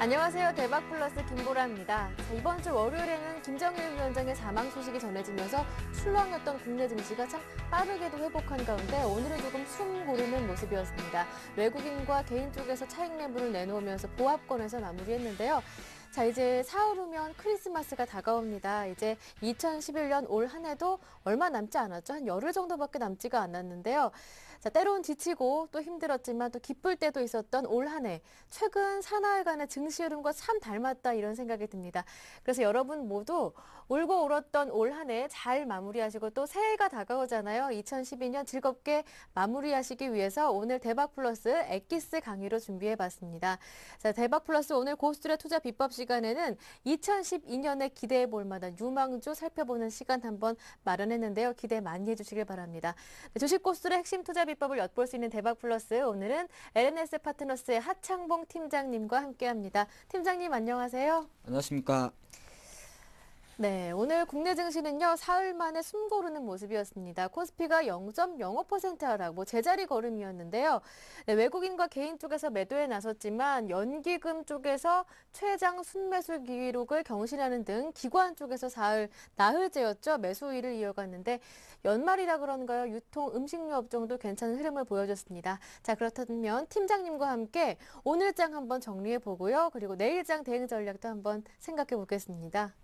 안녕하세요. 대박플러스 김보라입니다. 이번 주 월요일에는 김정일 위원장의 사망 소식이 전해지면서 출렁였던 국내 증시가 참 빠르게도 회복한 가운데 오늘은 조금 숨 고르는 모습이었습니다. 외국인과 개인 쪽에서 차익 매물을 내놓으면서 보합권에서 마무리했는데요. 자, 이제 사흘 후면 크리스마스가 다가옵니다. 이제 2011년 올 한 해도 얼마 남지 않았죠. 한 열흘 정도밖에 남지가 않았는데요. 자, 때론 지치고 또 힘들었지만 또 기쁠 때도 있었던 올 한 해. 최근 사나흘간의 증시 흐름과 참 닮았다 이런 생각이 듭니다. 그래서 여러분 모두 울고 울었던 올 한 해 잘 마무리하시고 또 새해가 다가오잖아요. 2012년 즐겁게 마무리하시기 위해서 오늘 대박플러스 엑기스 강의로 준비해봤습니다. 자, 대박플러스 오늘 고수들의 투자 비법 시간에는 2012년에 기대해 볼 만한 유망주 살펴보는 시간 한번 마련했는데요. 기대 많이 해주시길 바랍니다. 네, 주식 고수들의 핵심 투자 비법을 엿볼 수 있는 대박플러스 오늘은 LNS 파트너스의 하창봉 팀장님과 함께합니다. 팀장님 안녕하세요. 안녕하십니까. 네, 오늘 국내 증시는요, 사흘 만에 숨 고르는 모습이었습니다. 코스피가 0.05% 하락, 제자리 걸음이었는데요. 네, 외국인과 개인 쪽에서 매도에 나섰지만 연기금 쪽에서 최장 순매수 기록을 경신하는 등 기관 쪽에서 사흘 나흘째였죠. 매수 우위를 이어갔는데 연말이라 그런가요? 유통 음식료 업종도 괜찮은 흐름을 보여줬습니다. 자, 그렇다면 팀장님과 함께 오늘 장 한번 정리해 보고요. 그리고 내일 장 대응 전략도 한번 생각해 보겠습니다.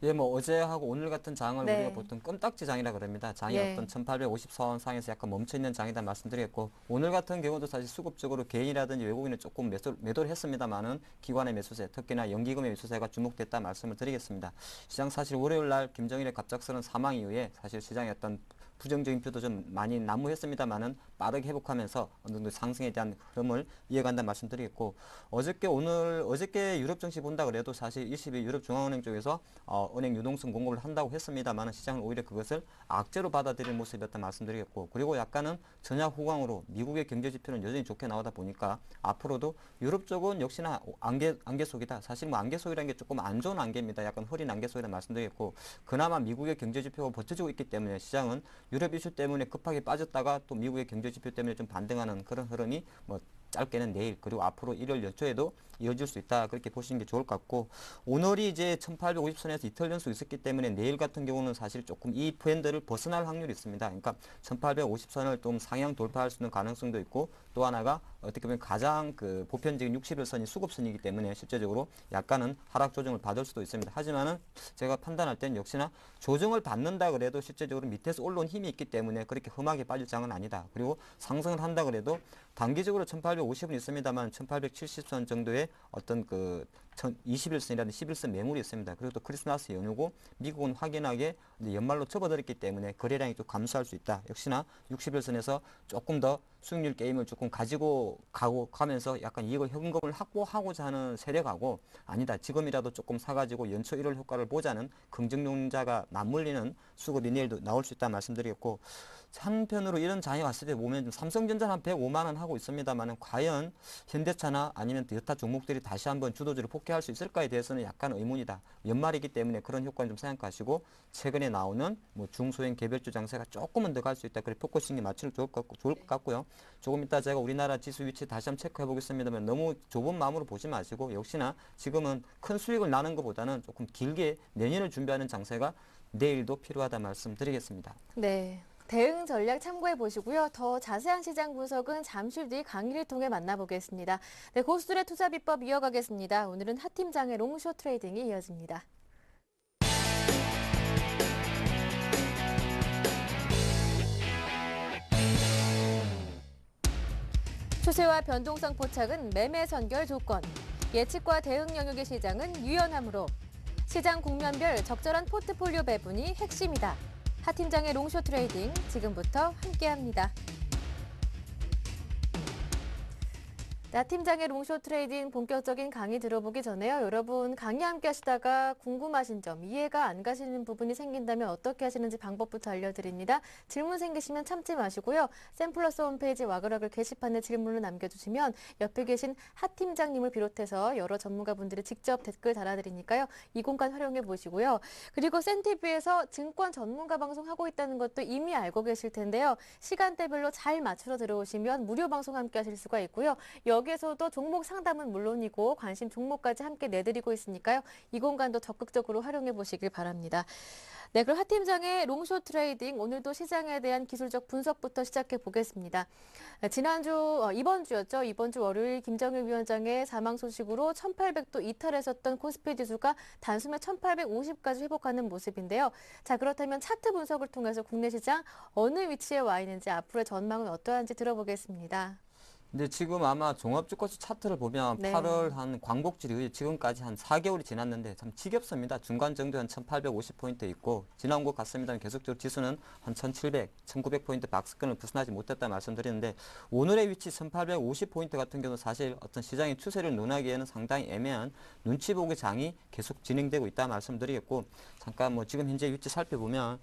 예, 어제하고 오늘 같은 장을 네. 우리가 보통 껌딱지 장이라 그럽니다. 장이 예. 어떤 1850선 상에서 약간 멈춰있는 장이다 말씀드렸고, 오늘 같은 경우도 사실 수급적으로 개인이라든지 외국인은 조금 매도를 했습니다만은 기관의 매수세, 특히나 연기금의 매수세가 주목됐다 말씀을 드리겠습니다. 시장 사실 월요일 날 김정일의 갑작스러운 사망 이후에 사실 시장의 어떤 부정적인 표도 좀 많이 난무했습니다만은 빠르게 회복하면서 어느 정도 상승에 대한 흐름을 이어간다 말씀드리겠고, 어저께 유럽 증시 본다 그래도 사실 20일 유럽 중앙은행 쪽에서 은행 유동성 공급을 한다고 했습니다만은 시장은 오히려 그것을 악재로 받아들이는 모습이었다 말씀드리겠고, 그리고 약간은 전약 후광으로 미국의 경제 지표는 여전히 좋게 나오다 보니까 앞으로도 유럽 쪽은 역시나 안개 속이다. 사실 안개 속이라는 게 조금 안 좋은 안개입니다. 약간 흐린 안개 속이다 말씀드리겠고, 그나마 미국의 경제 지표가 버텨주고 있기 때문에 시장은 유럽 이슈 때문에 급하게 빠졌다가 또 미국의 경제 지표 때문에 좀 반등하는 그런 흐름이 짧게는 내일 그리고 앞으로 일요일 연초에도 이어질 수 있다 그렇게 보시는 게 좋을 것 같고, 오늘이 이제 1850선에서 이틀 연속 있었기 때문에 내일 같은 경우는 사실 조금 이 밴드를 벗어날 확률이 있습니다. 그러니까 1850선을 좀 상향 돌파할 수 있는 가능성도 있고, 또 하나가 어떻게 보면 가장 보편적인 60일선이 수급선이기 때문에 실제적으로 약간은 하락 조정을 받을 수도 있습니다. 하지만은 제가 판단할 땐 역시나 조정을 받는다 그래도 실제적으로 밑에서 올라온 힘이 있기 때문에 그렇게 험하게 빠질 장은 아니다. 그리고 상승을 한다 그래도 단기적으로 1850은 있습니다만 1870선 정도의 어떤 21선이라든 11선 매물이 있습니다. 그리고 또 크리스마스 연휴고 미국은 확연하게 이제 연말로 접어들었기 때문에 거래량이 좀 감소할 수 있다. 역시나 61선에서 조금 더 수익률 게임을 조금 가지고 가면서 약간 이익을 현금을 확보하고자 하는 세력하고, 아니다 지금이라도 조금 사가지고 연초 1월 효과를 보자는 긍정론자가 맞물리는 수급이 내일도 나올 수 있다 말씀드리겠고, 한편으로 이런 장이 왔을 때 보면 좀 삼성전자는 한 105만 원 하고 있습니다만은 과연 현대차나 아니면 여타 종목들이 다시 한번 주도주를 복귀할 수 있을까에 대해서는 약간 의문이다. 연말이기 때문에 그런 효과는 좀 생각하시고, 최근에 나오는 중소형 개별주 장세가 조금은 더 갈 수 있다. 그래 포커싱에 맞추는 좋을 것 같고요. 조금 이따 제가 우리나라 지수 위치 다시 한번 체크해 보겠습니다만 너무 좁은 마음으로 보지 마시고, 역시나 지금은 큰 수익을 나는 것보다는 조금 길게 내년을 준비하는 장세가 내일도 필요하다 말씀드리겠습니다. 네. 대응 전략 참고해 보시고요. 더 자세한 시장 분석은 잠시 뒤 강의를 통해 만나보겠습니다. 네, 고수들의 투자 비법 이어가겠습니다. 오늘은 하 팀장의 롱숏 트레이딩이 이어집니다. 추세와 변동성 포착은 매매 선결 조건. 예측과 대응 영역의 시장은 유연함으로. 시장 국면별 적절한 포트폴리오 배분이 핵심이다. 하 팀장의 롱숏 트레이딩 지금부터 함께합니다. 나 팀장의 롱숏 트레이딩 본격적인 강의 들어보기 전에요. 여러분 강의 함께 하시다가 궁금하신 점, 이해가 안 가시는 부분이 생긴다면 어떻게 하시는지 방법부터 알려드립니다. 질문 생기시면 참지 마시고요. 샘플러스 홈페이지 와글와글 게시판에 질문을 남겨주시면 옆에 계신 하 팀장님을 비롯해서 여러 전문가분들이 직접 댓글 달아드리니까요. 이 공간 활용해 보시고요. 그리고 센티비에서 증권 전문가 방송 하고 있다는 것도 이미 알고 계실 텐데요. 시간대별로 잘 맞춰서 들어오시면 무료 방송 함께 하실 수가 있고요. 여기에서도 종목 상담은 물론이고 관심 종목까지 함께 내드리고 있으니까요. 이 공간도 적극적으로 활용해 보시길 바랍니다. 네, 그럼 하 팀장의 롱숏 트레이딩 오늘도 시장에 대한 기술적 분석부터 시작해 보겠습니다. 이번 주였죠. 이번 주 월요일 김정일 위원장의 사망 소식으로 1800도 이탈했었던 코스피 지수가 단숨에 1850까지 회복하는 모습인데요. 자, 그렇다면 차트 분석을 통해서 국내 시장 어느 위치에 와 있는지 앞으로의 전망은 어떠한지 들어보겠습니다. 근데 지금 아마 종합주가수 차트를 보면 네. 8월 한 광복절 이후에 지금까지 한 4개월이 지났는데 참 지겹습니다. 중간 정도 한 1850포인트 있고 지나온 것 같습니다. 계속적으로 지수는 한 1700, 1900포인트 박스권을 벗어나지 못했다 말씀드리는데 오늘의 위치 1850포인트 같은 경우는 사실 어떤 시장의 추세를 논하기에는 상당히 애매한 눈치 보기 장이 계속 진행되고 있다 말씀드리겠고 잠깐 뭐 지금 현재 위치 살펴보면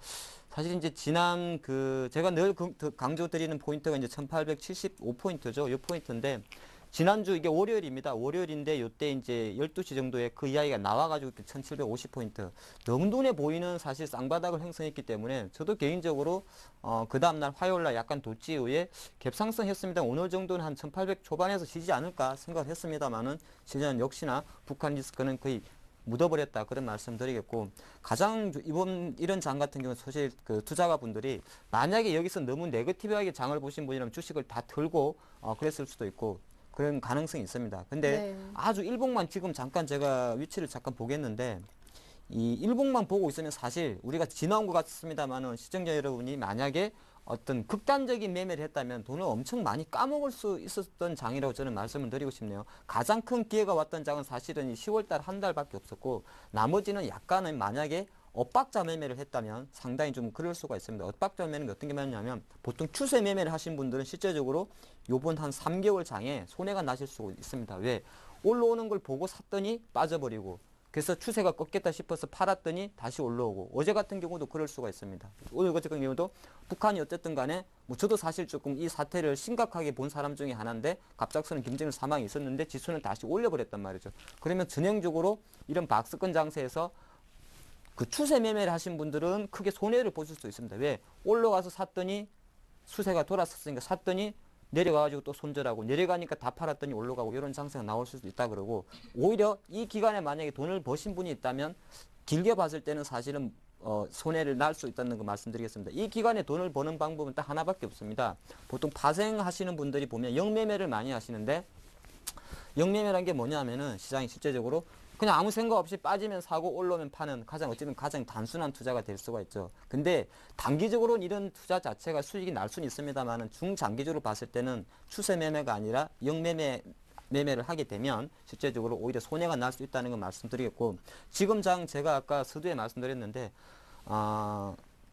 사실 이제 지난 제가 늘 강조드리는 포인트가 이제 1875포인트죠. 이 포인트인데 지난주 이게 월요일입니다. 월요일인데 이때 이제 12시 정도에 그 이야기가 나와가지고 1750포인트 너무 눈에 보이는 사실 쌍바닥을 형성했기 때문에 저도 개인적으로 그 다음날 화요일날 약간 도치 이후에 갭상승 했습니다. 오늘 정도는 한 1800 초반에서 쉬지 않을까 생각을 했습니다만은 시장 역시나 북한 리스크는 거의 묻어버렸다 그런 말씀드리겠고 가장 이런 장 같은 경우는 사실 투자가 분들이 만약에 여기서 너무 네거티브하게 장을 보신 분이라면 주식을 다 털고 그랬을 수도 있고 그런 가능성이 있습니다. 근데 네. 아주 일봉만 지금 잠깐 제가 위치를 잠깐 보겠는데 이 일봉만 보고 있으면 사실 우리가 지나온 것 같습니다만은 시청자 여러분이 만약에 어떤 극단적인 매매를 했다면 돈을 엄청 많이 까먹을 수 있었던 장이라고 저는 말씀을 드리고 싶네요. 가장 큰 기회가 왔던 장은 사실은 10월달 한 달밖에 없었고 나머지는 약간은 만약에 엇박자 매매를 했다면 상당히 좀 그럴 수가 있습니다. 엇박자 매매는 어떤 게 말이냐면 보통 추세 매매를 하신 분들은 실제적으로 요번 한 3개월 장에 손해가 나실 수 있습니다. 왜? 올라오는 걸 보고 샀더니 빠져버리고 그래서 추세가 꺾겠다 싶어서 팔았더니 다시 올라오고 어제 같은 경우도 그럴 수가 있습니다. 오늘 같은 경우도 북한이 어쨌든 간에 뭐 저도 사실 조금 이 사태를 심각하게 본 사람 중에 하나인데 갑작스러운 김정일 사망이 있었는데 지수는 다시 올려버렸단 말이죠. 그러면 전형적으로 이런 박스권 장세에서 그 추세 매매를 하신 분들은 크게 손해를 보실 수 있습니다. 왜? 올라가서 샀더니 수세가 돌았었으니까 샀더니 내려가가지고 또 손절하고 내려가니까 다 팔았더니 올라가고 이런 장세가 나올 수도 있다 그러고 오히려 이 기간에 만약에 돈을 버신 분이 있다면 길게 봤을 때는 사실은 손해를 날 수 있다는 거 말씀드리겠습니다. 이 기간에 돈을 버는 방법은 딱 하나밖에 없습니다. 보통 파생하시는 분들이 보면 영매매를 많이 하시는데 영매매란 게 뭐냐면은 시장이 실제적으로 그냥 아무 생각 없이 빠지면 사고 올라오면 파는 어찌보면 가장 단순한 투자가 될 수가 있죠. 근데 단기적으로는 이런 투자 자체가 수익이 날 수는 있습니다만은 중장기적으로 봤을 때는 추세 매매가 아니라 매매를 하게 되면 실제적으로 오히려 손해가 날 수 있다는 걸 말씀드리겠고 지금 장 제가 아까 서두에 말씀드렸는데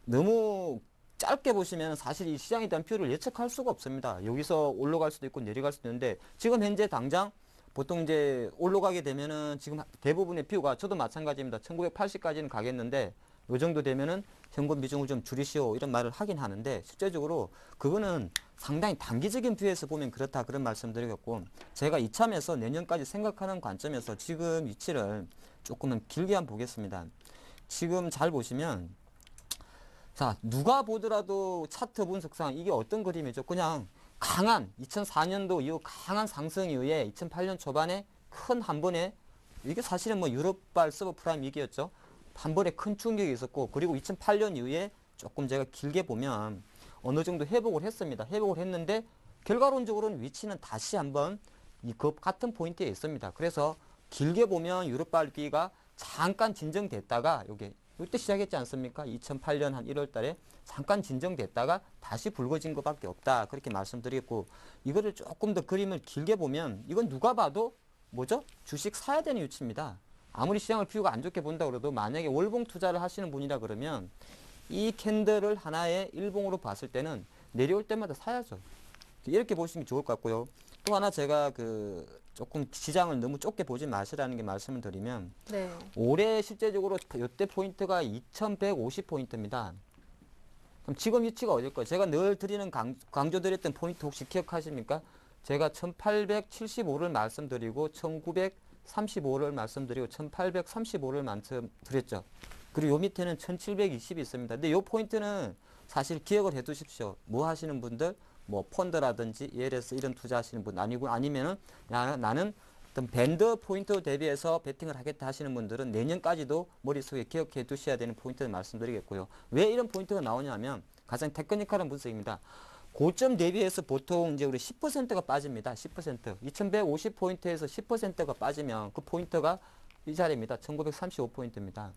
너무 짧게 보시면 사실 이 시장에 대한 뷰를 예측할 수가 없습니다. 여기서 올라갈 수도 있고 내려갈 수도 있는데 지금 현재 당장 보통 이제 올라가게 되면은 지금 대부분의 뷰가 저도 마찬가지입니다. 1980까지는 가겠는데 요 정도 되면은 현금 비중을 좀 줄이시오 이런 말을 하긴 하는데 실제적으로 그거는 상당히 단기적인 뷰에서 보면 그렇다 그런 말씀드리겠고 제가 이참에서 내년까지 생각하는 관점에서 지금 위치를 조금은 길게 한번 보겠습니다. 지금 잘 보시면 자 누가 보더라도 차트 분석상 이게 어떤 그림이죠? 그냥 강한 2004년도 이후 강한 상승 이후에 2008년 초반에 큰 한 번에 이게 사실은 뭐 유럽발 서브프라임 위기였죠. 한 번에 큰 충격이 있었고 그리고 2008년 이후에 조금 제가 길게 보면 어느 정도 회복을 했습니다. 회복을 했는데 결과론적으로는 위치는 다시 한번 그 같은 포인트에 있습니다. 그래서 길게 보면 유럽발 위기가 잠깐 진정됐다가 이때 시작했지 않습니까? 2008년 한 1월 달에 잠깐 진정됐다가 다시 붉어진 것밖에 없다. 그렇게 말씀드리겠고 이거를 조금 더 그림을 길게 보면 이건 누가 봐도 뭐죠? 주식 사야 되는 위치입니다. 아무리 시장을 뷰가 안 좋게 본다 그래도 만약에 월봉 투자를 하시는 분이라 그러면 이 캔들을 하나의 일봉으로 봤을 때는 내려올 때마다 사야죠. 이렇게 보시면 좋을 것 같고요. 또 하나 제가 조금 시장을 너무 좁게 보지 마시라는 게 말씀을 드리면 네. 올해 실제적으로 이때 포인트가 2150포인트입니다. 그럼 지금 위치가 어딜까요? 제가 늘 강조드렸던 포인트 혹시 기억하십니까? 제가 1875를 말씀드리고 1935를 말씀드리고 1835를 말씀드렸죠. 그리고 요 밑에는 1720이 있습니다. 근데 요 포인트는 사실 기억을 해 두십시오. 뭐 하시는 분들? 뭐 펀드라든지 ELS 이런 투자하시는 분 아니고 아니면은 나는 어떤 밴드 포인트 대비해서 베팅을 하겠다 하시는 분들은 내년까지도 머릿속에 기억해 두셔야 되는 포인트를 말씀드리겠고요. 왜 이런 포인트가 나오냐면 가장 테크니컬한 분석입니다. 고점 대비해서 보통 이제 우리 10%가 빠집니다. 10%. 2150포인트에서 10%가 빠지면 그 포인트가 이 자리입니다. 1935포인트입니다.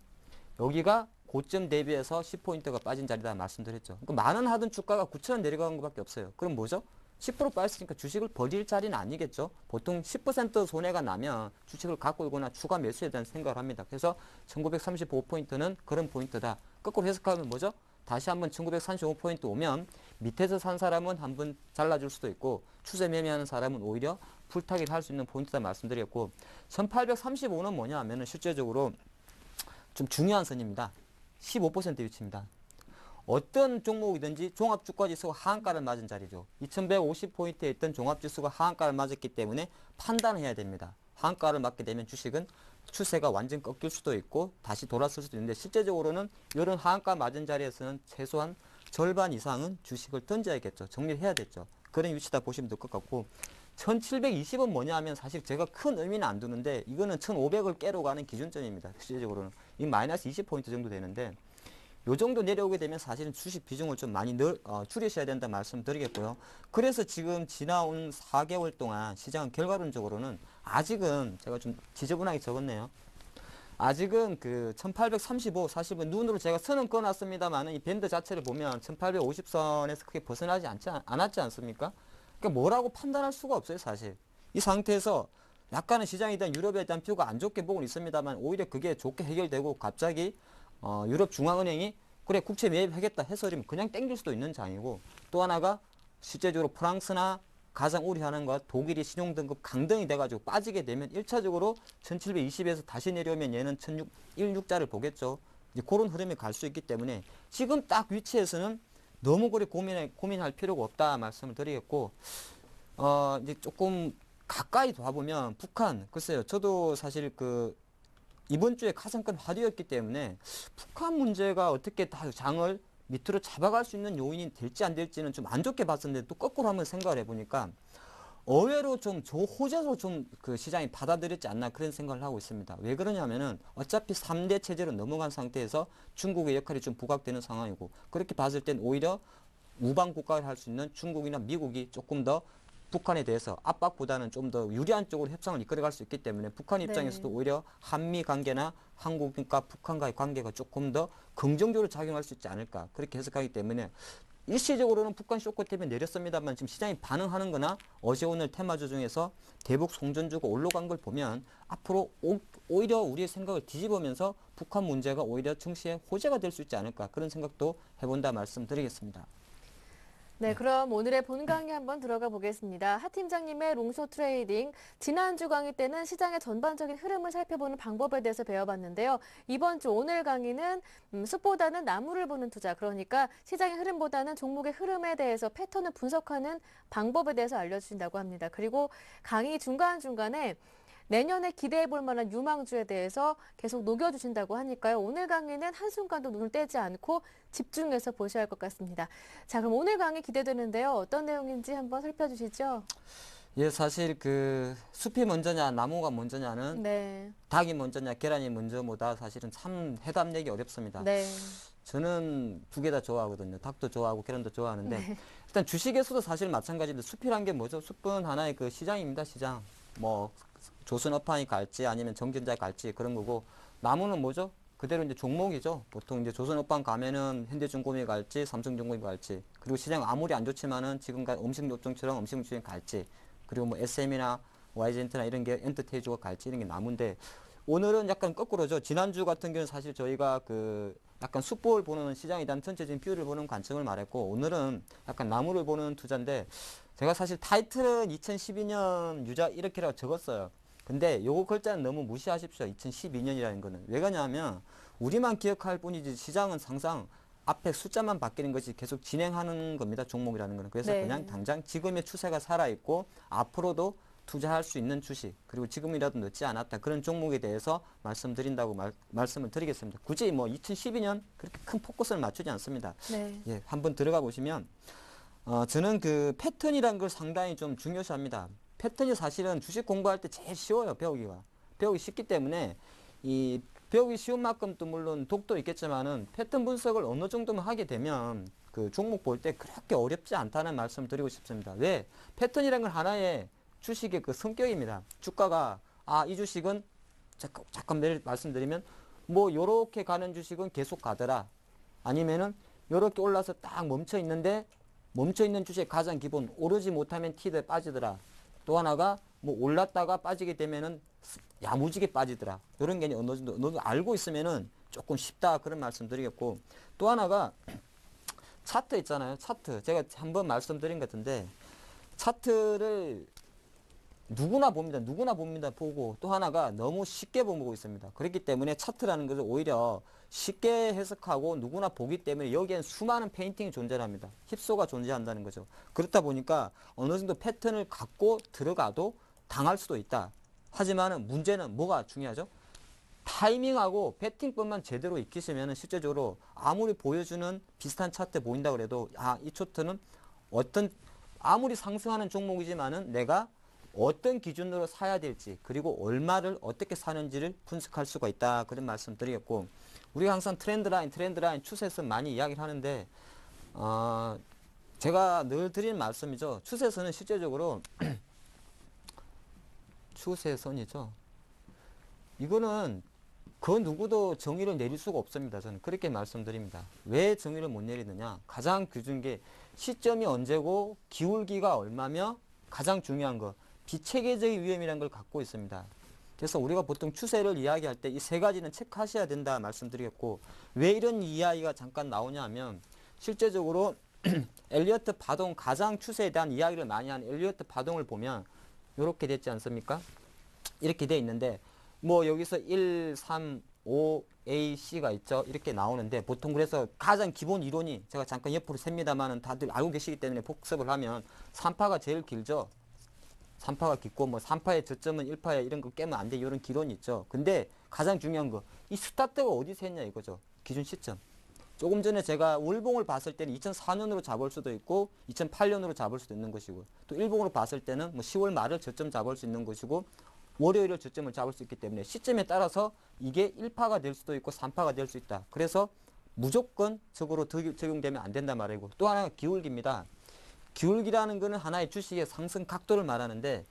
여기가 고점 대비해서 10포인트가 빠진 자리다 말씀드렸죠. 그러니까 만원 하던 주가가 9,000원 내려간 것밖에 없어요. 그럼 뭐죠? 10% 빠졌으니까 주식을 버릴 자리는 아니겠죠. 보통 10% 손해가 나면 주식을 갖고 오거나 추가 매수에 대한 생각을 합니다. 그래서 1935포인트는 그런 포인트다. 거꾸로 해석하면 뭐죠? 다시 한번 1935포인트 오면 밑에서 산 사람은 한번 잘라줄 수도 있고 추세 매매하는 사람은 오히려 풀타기를 할 수 있는 포인트다 말씀드렸고 1835는 뭐냐 하면은 실제적으로 좀 중요한 선입니다. 15% 위치입니다. 어떤 종목이든지 종합주가지수가 하한가를 맞은 자리죠. 2150포인트에 있던 종합지수가 하한가를 맞았기 때문에 판단을 해야 됩니다. 하한가를 맞게 되면 주식은 추세가 완전 꺾일 수도 있고 다시 돌아설 수도 있는데 실제적으로는 이런 하한가 맞은 자리에서는 최소한 절반 이상은 주식을 던져야겠죠. 정리를 해야 됐죠. 그런 위치다 보시면 될 것 같고 1720은 뭐냐 하면 사실 제가 큰 의미는 안 두는데 이거는 1500을 깨러 가는 기준점입니다. 실제적으로는 이 마이너스 20포인트 정도 되는데 요 정도 내려오게 되면 사실은 주식 비중을 좀 많이 줄이셔야 된다 말씀드리겠고요. 그래서 지금 지나온 4개월 동안 시장은 결과론적으로는 아직은 제가 좀 지저분하게 적었네요. 아직은 그 1835 사실은 눈으로 제가 선은 그어놨습니다만 이 밴드 자체를 보면 1850선에서 크게 벗어나지 않았지 않습니까? 그러니까 뭐라고 판단할 수가 없어요 사실. 이 상태에서 약간은 시장에 대한 유럽에 대한 뷰가 안 좋게 보고는 있습니다만 오히려 그게 좋게 해결되고 갑자기 유럽 중앙은행이 그래 국채 매입하겠다 해서리면 그냥 땡길 수도 있는 장이고 또 하나가 실제적으로 프랑스나 가장 우려하는 것 독일이 신용등급 강등이 돼가지고 빠지게 되면 1차적으로 1720에서 다시 내려오면 얘는 16자를 보겠죠. 이제 그런 흐름이 갈 수 있기 때문에 지금 딱 위치에서는 너무 그리 고민할 필요가 없다 말씀을 드리겠고 이제 조금 가까이 와보면 북한 글쎄요 저도 사실 이번 주에 가장 큰 화두였기 때문에 북한 문제가 어떻게 다 장을 밑으로 잡아갈 수 있는 요인이 될지 안 될지는 좀 안 좋게 봤었는데 또 거꾸로 한번 생각을 해보니까 의외로 좀 호재로 좀 시장이 받아들였지 않나 그런 생각을 하고 있습니다. 왜 그러냐면은 어차피 3대 체제로 넘어간 상태에서 중국의 역할이 좀 부각되는 상황이고 그렇게 봤을 땐 오히려 우방 국가를 할 수 있는 중국이나 미국이 조금 더 북한에 대해서 압박보다는 좀 더 유리한 쪽으로 협상을 이끌어갈 수 있기 때문에 북한 입장에서도 오히려 한미 관계나 한국과 북한과의 관계가 조금 더 긍정적으로 작용할 수 있지 않을까 그렇게 해석하기 때문에 일시적으로는 북한 쇼크 때문에 내렸습니다만 지금 시장이 반응하는 거나 어제 오늘 테마주 중에서 대북 송전주가 올라간 걸 보면 앞으로 오히려 우리의 생각을 뒤집으면서 북한 문제가 오히려 증시에 호재가 될 수 있지 않을까 그런 생각도 해본다 말씀드리겠습니다. 네, 그럼 오늘의 본 강의 한번 들어가 보겠습니다. 하 팀장님의 롱숏 트레이딩, 지난주 강의 때는 시장의 전반적인 흐름을 살펴보는 방법에 대해서 배워봤는데요. 이번 주 오늘 강의는 숲보다는 나무를 보는 투자, 그러니까 시장의 흐름보다는 종목의 흐름에 대해서 패턴을 분석하는 방법에 대해서 알려주신다고 합니다. 그리고 강의 중간중간에 내년에 기대해 볼 만한 유망주에 대해서 계속 녹여주신다고 하니까요. 오늘 강의는 한순간도 눈을 떼지 않고 집중해서 보셔야 할 것 같습니다. 자, 그럼 오늘 강의 기대되는데요. 어떤 내용인지 한번 살펴주시죠. 예, 사실 숲이 먼저냐 나무가 먼저냐는 네. 닭이 먼저냐 계란이 먼저보다 사실은 참 해답내기 어렵습니다. 네. 저는 두 개 다 좋아하거든요. 닭도 좋아하고 계란도 좋아하는데 네. 일단 주식에서도 사실 마찬가지인데 숲이란 게 뭐죠? 숲은 하나의 시장입니다. 시장. 뭐 조선업황이 갈지 아니면 정전자 갈지 그런 거고 나무는 뭐죠? 그대로 이제 종목이죠. 보통 이제 조선업황 가면은 현대중공업이 갈지 삼성중공업이 갈지 그리고 시장 아무리 안 좋지만은 지금 음식업종처럼 음식물주에 갈지 그리고 뭐 SM이나 YG엔트나 이런 게 엔터테이즈가 갈지 이런 게 나무인데 오늘은 약간 거꾸로죠. 지난주 같은 경우는 사실 저희가 약간 숲을 보는 시장에 대한 전체적인 뷰를 보는 관점을 말했고 오늘은 약간 나무를 보는 투자인데 제가 사실 타이틀은 2012년 유자 이렇게라고 적었어요. 근데 요거 글자는 너무 무시하십시오. 2012년이라는 거는. 왜 그러냐면 우리만 기억할 뿐이지 시장은 항상 앞에 숫자만 바뀌는 것이 계속 진행하는 겁니다. 종목이라는 거는. 그래서 네. 그냥 당장 지금의 추세가 살아있고 앞으로도 투자할 수 있는 주식 그리고 지금이라도 늦지 않았다. 그런 종목에 대해서 말씀드린다고 말씀을 드리겠습니다. 굳이 뭐 2012년 그렇게 큰 포커스를 맞추지 않습니다. 네. 예, 한번 들어가 보시면 저는 그 패턴이란 걸 상당히 좀 중요시합니다. 패턴이 사실은 주식 공부할 때 제일 쉬워요, 배우기가. 배우기 쉽기 때문에 이 배우기 쉬운 만큼 또 물론 독도 있겠지만은 패턴 분석을 어느 정도만 하게 되면 그 종목 볼 때 그렇게 어렵지 않다는 말씀 드리고 싶습니다. 왜? 패턴이란 건 하나의 주식의 그 성격입니다. 주가가 이 주식은 잠깐 말씀드리면 뭐 요렇게 가는 주식은 계속 가더라. 아니면은 요렇게 올라서 딱 멈춰 있는데 멈춰 있는 주식 가장 기본 오르지 못하면 티드 빠지더라. 또 하나가 뭐 올랐다가 빠지게 되면은 야무지게 빠지더라. 이런 게 어느 정도 알고 있으면은 조금 쉽다 그런 말씀 드리겠고, 또 하나가 차트 있잖아요. 차트 제가 한번 말씀드린 것 같은데 차트를 누구나 봅니다. 보고 또 하나가 너무 쉽게 보고 있습니다. 그렇기 때문에 차트라는 것을 오히려 쉽게 해석하고 누구나 보기 때문에 여기엔 수많은 페인팅이 존재합니다. 힙소가 존재한다는 거죠. 그렇다 보니까 어느 정도 패턴을 갖고 들어가도 당할 수도 있다. 하지만 문제는 뭐가 중요하죠? 타이밍하고 배팅법만 제대로 익히시면 실제적으로 아무리 보여주는 비슷한 차트 보인다 그래도 이 차트는 아무리 상승하는 종목이지만은 내가 어떤 기준으로 사야 될지 그리고 얼마를 어떻게 사는지를 분석할 수가 있다 그런 말씀 드리겠고, 우리가 항상 트렌드 라인 추세선 많이 이야기를 하는데 제가 늘 드리는 말씀이죠. 추세선은 실제적으로 추세선이죠. 이거는 그 누구도 정의를 내릴 수가 없습니다. 저는 그렇게 말씀드립니다. 왜 정의를 못 내리느냐? 가장 기준 게 시점이 언제고 기울기가 얼마며 가장 중요한 거 비체계적인 위험이라는 걸 갖고 있습니다. 그래서 우리가 보통 추세를 이야기할 때 이 세 가지는 체크하셔야 된다 말씀드리겠고, 왜 이런 이야기가 잠깐 나오냐 하면 실제적으로 엘리어트 파동 가장 추세에 대한 이야기를 많이 하는 엘리어트 파동을 보면 이렇게 됐지 않습니까? 이렇게 돼 있는데 뭐 여기서 1, 3, 5, A, C가 있죠. 이렇게 나오는데 보통 그래서 가장 기본 이론이 제가 잠깐 옆으로 셉니다만은 다들 알고 계시기 때문에 복습을 하면 3파가 제일 길죠. 3파가 깊고 뭐 3파의 저점은 1파에 이런 거 깨면 안 돼. 이런 기론이 있죠. 근데 가장 중요한 거 이 스타트가 어디서 했냐 이거죠. 기준 시점. 조금 전에 제가 월봉을 봤을 때는 2004년으로 잡을 수도 있고 2008년으로 잡을 수도 있는 것이고, 또 일봉으로 봤을 때는 뭐 10월 말을 저점 잡을 수 있는 것이고 월요일을 저점을 잡을 수 있기 때문에 시점에 따라서 이게 1파가 될 수도 있고 3파가 될 수 있다. 그래서 무조건 적으로 적용되면 안 된단 말이고, 또 하나가 기울기입니다. 기울기라는 것은 하나의 주식의 상승 각도를 말하는데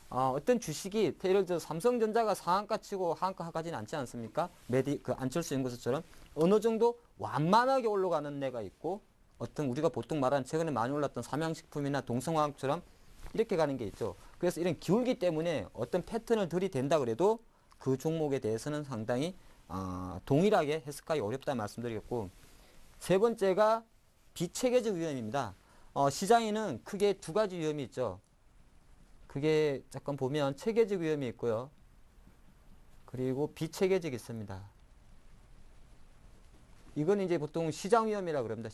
어떤 주식이 예를 들어 삼성전자가 상한가 치고 하한가 가지는 않지 않습니까? 안철수 연구소처럼 어느 정도 완만하게 올라가는 데가 있고, 어떤 우리가 보통 말하는 최근에 많이 올랐던 삼양식품이나 동성화학처럼 이렇게 가는 게 있죠. 그래서 이런 기울기 때문에 어떤 패턴을 들이댄다 그래도 그 종목에 대해서는 상당히 동일하게 해석하기 어렵다 말씀드리겠고, 세 번째가 비체계적 위험입니다. 시장에는 크게 두 가지 위험이 있죠. 그게 잠깐 보면 체계적 위험이 있고요. 그리고 비체계적이 있습니다. 이건 이제 보통 시장 위험이라고 그럽니다.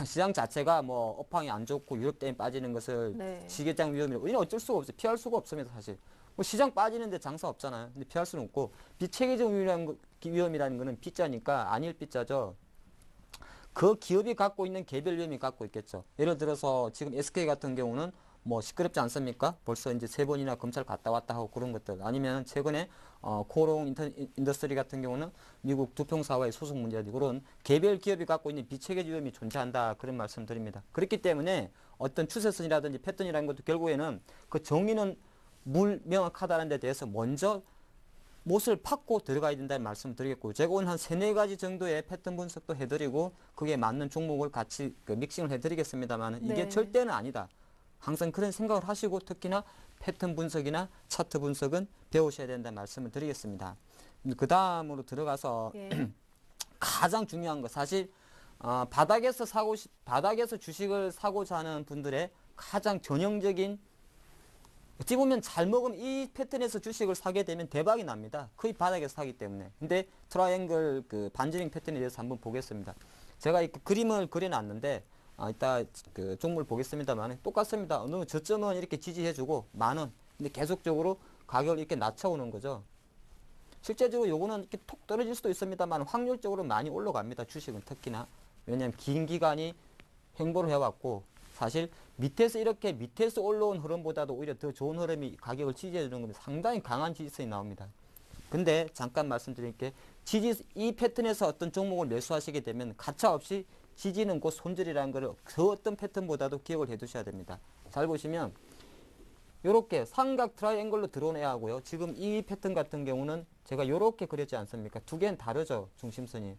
시장 자체가 뭐 업황이 안 좋고 유럽 때문에 빠지는 것을 시계장 위험이라고. 이는 어쩔 수가 없어요. 피할 수가 없습니다. 사실. 뭐 시장 빠지는데 장사 없잖아요. 근데 피할 수는 없고, 비체계적 위험이라는 거는 B자니까 아닐 B자죠. 그 기업이 갖고 있는 개별 위험이 갖고 있겠죠. 예를 들어서 지금 SK 같은 경우는 뭐 시끄럽지 않습니까? 벌써 이제 3번이나 검찰 갔다 왔다 하고 그런 것들. 아니면 최근에 코롱 인더스트리 같은 경우는 미국 두평사와의 소송 문제라든지 그런 개별 기업이 갖고 있는 비체계적 위험이 존재한다. 그런 말씀 드립니다. 그렇기 때문에 어떤 추세선이라든지 패턴이라는 것도 결국에는 그 정의는 명확하다는 데 대해서 먼저 못을 팍고 들어가야 된다는 말씀 드리겠고, 제가 오늘 한 3-4가지 정도의 패턴 분석도 해드리고 그게 맞는 종목을 같이 믹싱을 해드리겠습니다만 이게 절대는 아니다. 항상 그런 생각을 하시고 특히나 패턴 분석이나 차트 분석은 배우셔야 된다는 말씀을 드리겠습니다. 그 다음으로 들어가서 가장 중요한 거 사실 바닥에서 주식을 사고자 하는 분들의 가장 전형적인, 어찌 보면 잘 먹으면 이 패턴에서 주식을 사게 되면 대박이 납니다. 거의 바닥에서 사기 때문에. 근데 트라이앵글 그 반지링 패턴에 대해서 한번 보겠습니다. 제가 이 그림을 그려놨는데 이따 그 종목을 보겠습니다만 똑같습니다. 어느 저점은 이렇게 지지해주고 만원. 근데 계속적으로 가격을 이렇게 낮춰오는 거죠. 실제적으로 요거는 이렇게 톡 떨어질 수도 있습니다만 확률적으로 많이 올라갑니다. 주식은 특히나. 왜냐하면 긴 기간이 횡보를 해왔고 사실 밑에서 올라온 흐름보다도 오히려 더 좋은 흐름이 가격을 지지해 주는 겁니다. 상당히 강한 지지선이 나옵니다. 근데 잠깐 말씀드릴게 이 패턴에서 어떤 종목을 매수하시게 되면 가차없이 지지는 곧 손절이라는 것을 그 어떤 패턴보다도 기억을 해 두셔야 됩니다. 잘 보시면 요렇게 삼각 트라이앵글로 들어오내야 하고요. 지금 이 패턴 같은 경우는 제가 요렇게 그렸지 않습니까? 두 개는 다르죠. 중심선이.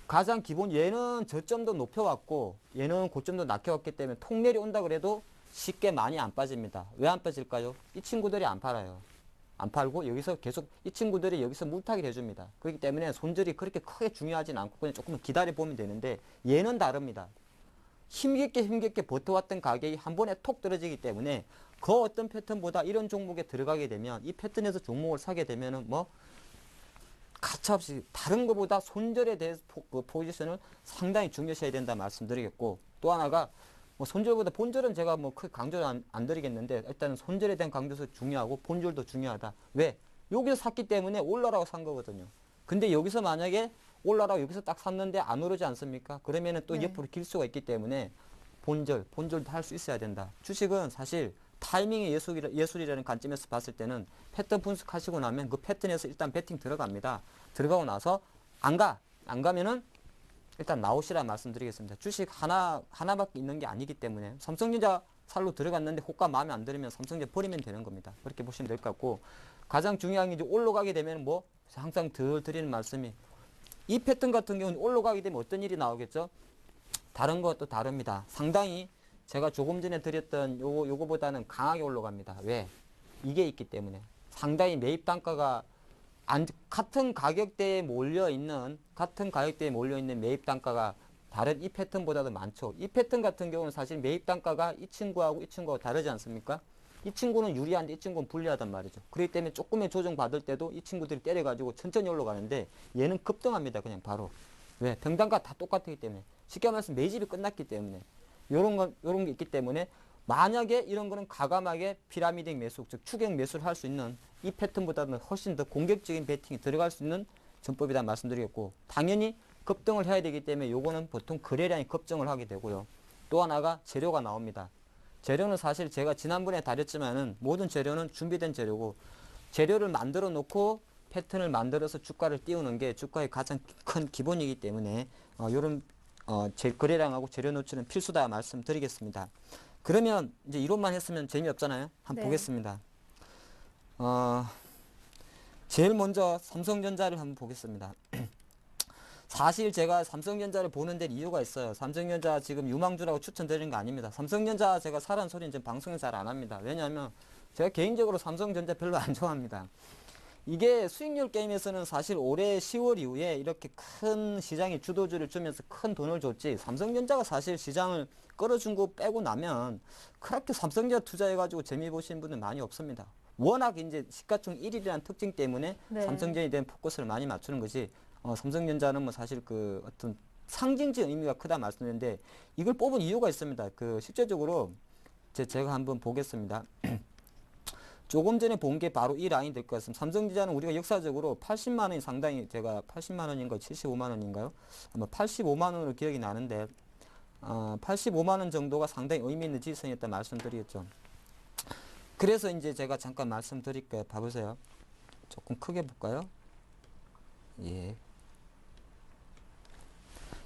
가장 기본 얘는 저점도 높여왔고 얘는 고점도 낮게왔기 때문에 통렬이 온다 그래도 쉽게 많이 안 빠집니다. 왜 안 빠질까요? 이 친구들이 안 팔아요. 안 팔고 여기서 계속 이 친구들이 여기서 물타기를 해줍니다. 그렇기 때문에 손절이 그렇게 크게 중요하진 않고 그냥 조금 기다려 보면 되는데 얘는 다릅니다. 힘겹게 버텨왔던 가격이 한 번에 톡 떨어지기 때문에 그 어떤 패턴보다 이런 종목에 들어가게 되면 이 패턴에서 종목을 사게 되면은 뭐 가차없이 다른 것보다 손절에 대해서 그 포지션을 상당히 중요시해야 된다 말씀드리겠고 또 하나가 뭐 손절보다 본절은 제가 뭐 크게 강조를 안 드리겠는데 일단은 손절에 대한 강조도 중요하고 본절도 중요하다. 왜? 여기서 샀기 때문에 올라라고 산 거거든요. 근데 여기서 만약에 올라라고 여기서 딱 샀는데 안 오르지 않습니까? 그러면은 또 네. 옆으로 길 수가 있기 때문에 본절도 할 수 있어야 된다. 주식은 사실 타이밍의 예술이라는 관점에서 봤을 때는 패턴 분석하시고 나면 그 패턴에서 일단 배팅 들어갑니다. 들어가고 나서 안 가면은 일단 나오시라 말씀드리겠습니다. 주식 하나밖에 있는 게 아니기 때문에 삼성전자 살로 들어갔는데 호가 마음에 안 들으면 삼성전자 버리면 되는 겁니다. 그렇게 보시면 될 것 같고 가장 중요한 게 이제 올라가게 되면 뭐 항상 늘 드리는 말씀이 이 패턴 같은 경우는 올라가게 되면 어떤 일이 나오겠죠? 다른 것도 다릅니다. 상당히 제가 조금 전에 드렸던 요거보다는 강하게 올라갑니다. 왜? 이게 있기 때문에 상당히 매입 단가가 같은 가격대에 몰려있는 매입 단가가 다른 이 패턴보다도 많죠. 이 패턴 같은 경우는 사실 매입 단가가 이 친구하고 다르지 않습니까? 이 친구는 유리한데 이 친구는 불리하단 말이죠. 그렇기 때문에 조금의 조정 받을 때도 이 친구들이 때려가지고 천천히 올라가는데 얘는 급등합니다. 그냥 바로. 왜? 평단가 다 똑같기 때문에. 쉽게 말해서 매집이 끝났기 때문에. 요런 게 있기 때문에 만약에 이런 거는 과감하게 피라미드 매수, 즉 추격 매수를 할 수 있는 이 패턴보다는 훨씬 더 공격적인 베팅이 들어갈 수 있는 전법이다 말씀드리겠고 당연히 급등을 해야 되기 때문에 요거는 보통 거래량이 급증을 하게 되고요. 또 하나가 재료가 나옵니다. 재료는 사실 제가 지난번에 다뤘지만은 모든 재료는 준비된 재료고 재료를 만들어 놓고 패턴을 만들어서 주가를 띄우는 게 주가의 가장 큰 기본이기 때문에 요런 거래량하고 재료 노출은 필수다 말씀드리겠습니다. 그러면 이제 이론만 했으면 재미없잖아요. 한번 보겠습니다. 제일 먼저 삼성전자를 한번 보겠습니다. 사실 제가 삼성전자를 보는 데 이유가 있어요. 삼성전자 지금 유망주라고 추천드리는 거 아닙니다. 삼성전자 제가 사라는 소리는 지금 방송에 잘 안 합니다. 왜냐하면 제가 개인적으로 삼성전자 별로 안 좋아합니다. 이게 수익률 게임에서는 사실 올해 10월 이후에 이렇게 큰 시장이 주도주를 주면서 큰 돈을 줬지 삼성전자가 사실 시장을 끌어준 거 빼고 나면 그렇게 삼성전자 투자해가지고 재미 보시는 분들 많이 없습니다. 워낙 이제 시가총 1위라는 특징 때문에 삼성전자에 대한 포커스를 많이 맞추는 거지 삼성전자는 뭐 사실 그 어떤 상징적 의미가 크다 말씀드렸는데 이걸 뽑은 이유가 있습니다. 그 실제적으로 제가 한번 보겠습니다. 조금 전에 본 게 바로 이 라인 될 것 같습니다. 삼성전자는 우리가 역사적으로 80만 원이 상당히 제가 80만 원인가요? 75만 원인가요? 아마 85만 원으로 기억이 나는데 85만 원 정도가 상당히 의미 있는 지지선이었다 말씀드리겠죠. 그래서 이제 제가 잠깐 말씀드릴게요. 봐보세요. 조금 크게 볼까요? 예.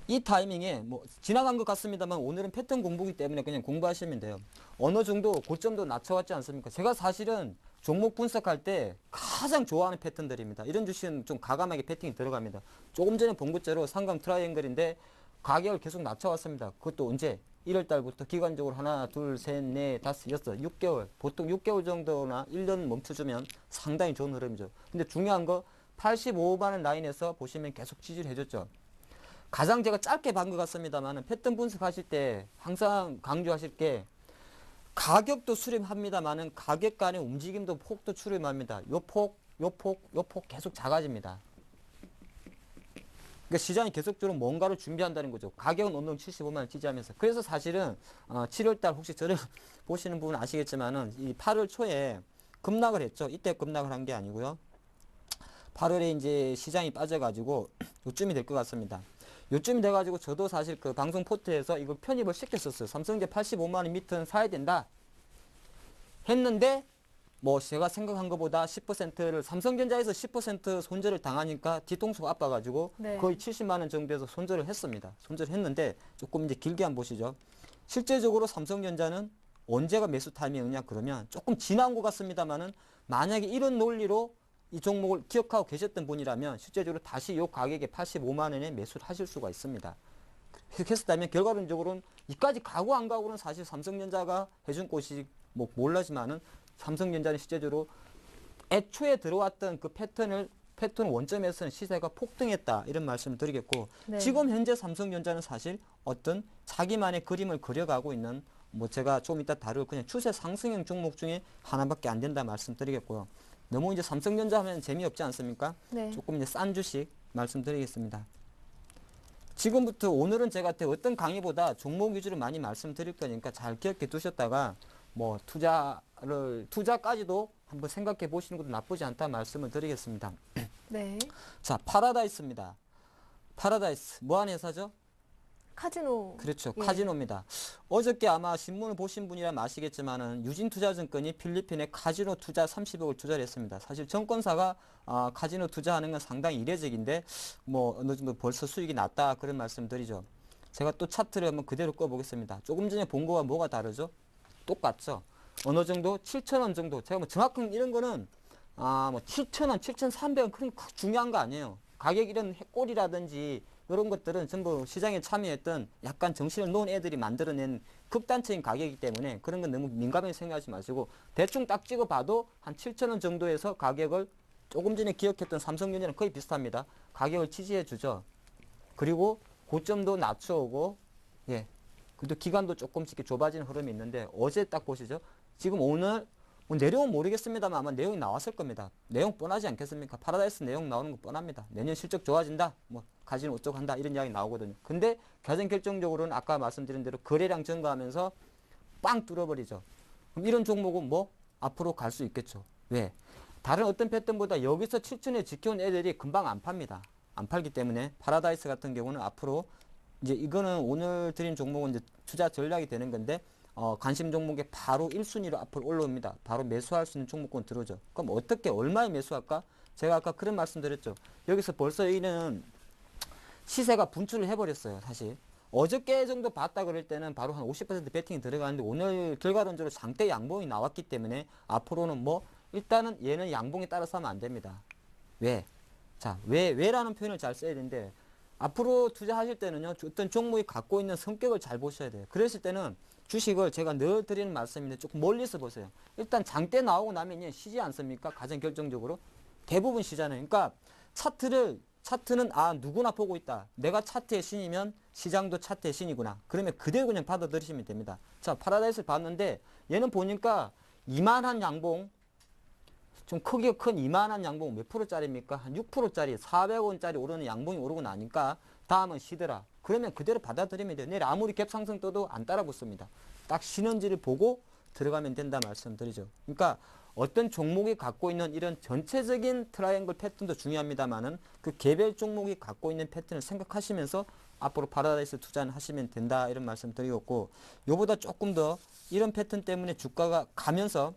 이 타이밍에 뭐 지나간 것 같습니다만 오늘은 패턴 공부기 때문에 그냥 공부하시면 돼요. 어느 정도 고점도 낮춰왔지 않습니까? 제가 사실은 종목 분석할 때 가장 좋아하는 패턴들입니다. 이런 주식은 좀 과감하게 패팅이 들어갑니다. 조금 전에 본 것처럼 삼각 트라이앵글인데 가격을 계속 낮춰왔습니다. 그것도 언제? 1월 달부터 기간적으로 하나, 둘, 셋, 넷, 다섯, 여섯, 6개월. 보통 6개월 정도나 1년 멈춰주면 상당히 좋은 흐름이죠. 근데 중요한 거 85만 원 라인에서 보시면 계속 지지를 해줬죠. 가장 제가 짧게 본 것 같습니다만 패턴 분석하실 때 항상 강조하실 게 가격도 수렴합니다만은 가격 간의 움직임도 폭도 수렴합니다. 요 폭 계속 작아집니다. 그러니까 시장이 계속적으로 뭔가를 준비한다는 거죠. 가격은 언동 75만 원 지지하면서. 그래서 사실은 7월달 혹시 저를 보시는 분은 아시겠지만은 이 8월 초에 급락을 했죠. 이때 급락을 한 게 아니고요. 8월에 이제 시장이 빠져가지고 요쯤이 될 것 같습니다. 요쯤이 돼가지고 저도 사실 그 방송 포트에서 이거 편입을 시켰었어요. 삼성전자 85만 원 밑은 사야 된다 했는데 뭐 제가 생각한 것보다 10%를 삼성전자에서 10% 손절을 당하니까 뒤통수가 아파가지고 네. 거의 70만 원 정도에서 손절을 했습니다. 손절을 했는데 조금 이제 길게 한번 보시죠. 실제적으로 삼성전자는 언제가 매수 타이밍이냐 그러면 조금 지나온 것 같습니다만은 만약에 이런 논리로 이 종목을 기억하고 계셨던 분이라면 실제적으로 다시 이 가격에 85만 원에 매수를 하실 수가 있습니다. 그렇게 했었다면 결과론적으로는 이까지 가고 안 가고는 사실 삼성전자가 해준 곳이 뭐 몰라지만은 삼성전자는 실제적으로 애초에 들어왔던 그 패턴 원점에서는 시세가 폭등했다 이런 말씀을 드리겠고 네. 지금 현재 삼성전자는 사실 어떤 자기만의 그림을 그려가고 있는 뭐 제가 좀 이따 다룰 그냥 추세 상승형 종목 중에 하나밖에 안 된다 말씀드리겠고요. 너무 이제 삼성전자 하면 재미없지 않습니까? 네. 조금 이제 싼 주식 말씀드리겠습니다. 지금부터 오늘은 제가 어떤 강의보다 종목 위주로 많이 말씀드릴 거니까 잘 기억해 두셨다가 뭐 투자까지도 한번 생각해 보시는 것도 나쁘지 않다 말씀을 드리겠습니다. 네. 자, 파라다이스입니다. 파라다이스 뭐하는 회사죠? 카지노. 그렇죠. 예. 카지노입니다. 어저께 아마 신문을 보신 분이라면 아시겠지만은 유진투자증권이 필리핀에 카지노 투자 30억을 투자를 했습니다. 사실 정권사가 카지노 투자하는 건 상당히 이례적인데 뭐 어느 정도 벌써 수익이 났다 그런 말씀 드리죠. 제가 또 차트를 한번 그대로 꺼보겠습니다. 조금 전에 본 거와 뭐가 다르죠? 똑같죠. 어느 정도 7,000원 정도. 제가 뭐 정확한 이런 거는 뭐 7,000원, 7,300원 그런 중요한 거 아니에요. 가격 이런 꼴이라든지 이런 것들은 전부 시장에 참여했던 약간 정신을 놓은 애들이 만들어낸 극단적인 가격이기 때문에 그런 건 너무 민감하게 생각하지 마시고 대충 딱 찍어봐도 한 7,000원 정도에서 가격을 조금 전에 기억했던 삼성전자는 거의 비슷합니다. 가격을 지지해 주죠. 그리고 고점도 낮춰오고 예. 그래도 기간도 조금씩 이렇게 좁아지는 흐름이 있는데 어제 딱 보시죠. 지금 오늘 뭐 내용은 모르겠습니다만 아마 내용이 나왔을 겁니다. 내용 뻔하지 않겠습니까? 파라다이스 내용 나오는 거 뻔합니다. 내년 실적 좋아진다. 뭐 가지는 어쩌고 한다. 이런 이야기 나오거든요. 근데 가장 결정적으로는 아까 말씀드린 대로 거래량 증가하면서 빵 뚫어버리죠. 그럼 이런 종목은 뭐 앞으로 갈 수 있겠죠. 왜? 다른 어떤 패턴보다 여기서 7천에 지켜온 애들이 금방 안 팝니다. 안 팔기 때문에 파라다이스 같은 경우는 앞으로 이제 이거는 오늘 드린 종목은 이제 투자 전략이 되는 건데 관심 종목에 바로 1순위로 앞으로 올라옵니다. 바로 매수할 수 있는 종목군 들어오죠. 그럼 어떻게 얼마에 매수할까? 제가 아까 그런 말씀 드렸죠. 여기서 벌써 이는 시세가 분출을 해버렸어요. 사실 어저께 정도 봤다 그럴 때는 바로 한 50% 베팅이 들어가는데 오늘 결과론적으로 장대 양봉이 나왔기 때문에 앞으로는 뭐 일단은 얘는 양봉에 따라서 하면 안 됩니다. 왜? 자, 왜라는 표현을 잘 써야 되는데 앞으로 투자하실 때는요, 어떤 종목이 갖고 있는 성격을 잘 보셔야 돼요. 그랬을 때는 주식을 제가 늘 드리는 말씀인데 조금 멀리서 보세요. 일단 장대 나오고 나면 쉬지 않습니까? 가장 결정적으로. 대부분 쉬잖아요. 그러니까 차트는 누구나 보고 있다. 내가 차트의 신이면 시장도 차트의 신이구나. 그러면 그대로 그냥 받아들이시면 됩니다. 자, 파라다이스를 봤는데 얘는 보니까 이만한 양봉, 좀 크기가 큰 이만한 양봉 몇 프로짜리입니까? 한 6%짜리 400원짜리 오르는 양봉이 오르고 나니까 다음은 쉬더라. 그러면 그대로 받아들이면 돼요. 내일 아무리 갭 상승 떠도 안 따라 붙습니다. 딱 쉬는지를 보고 들어가면 된다 말씀드리죠. 그러니까 어떤 종목이 갖고 있는 이런 전체적인 트라이앵글 패턴도 중요합니다만은 그 개별 종목이 갖고 있는 패턴을 생각하시면서 앞으로 파라다이스 투자는 하시면 된다 이런 말씀 드리겠고 요보다 조금 더 이런 패턴 때문에 주가가 가면서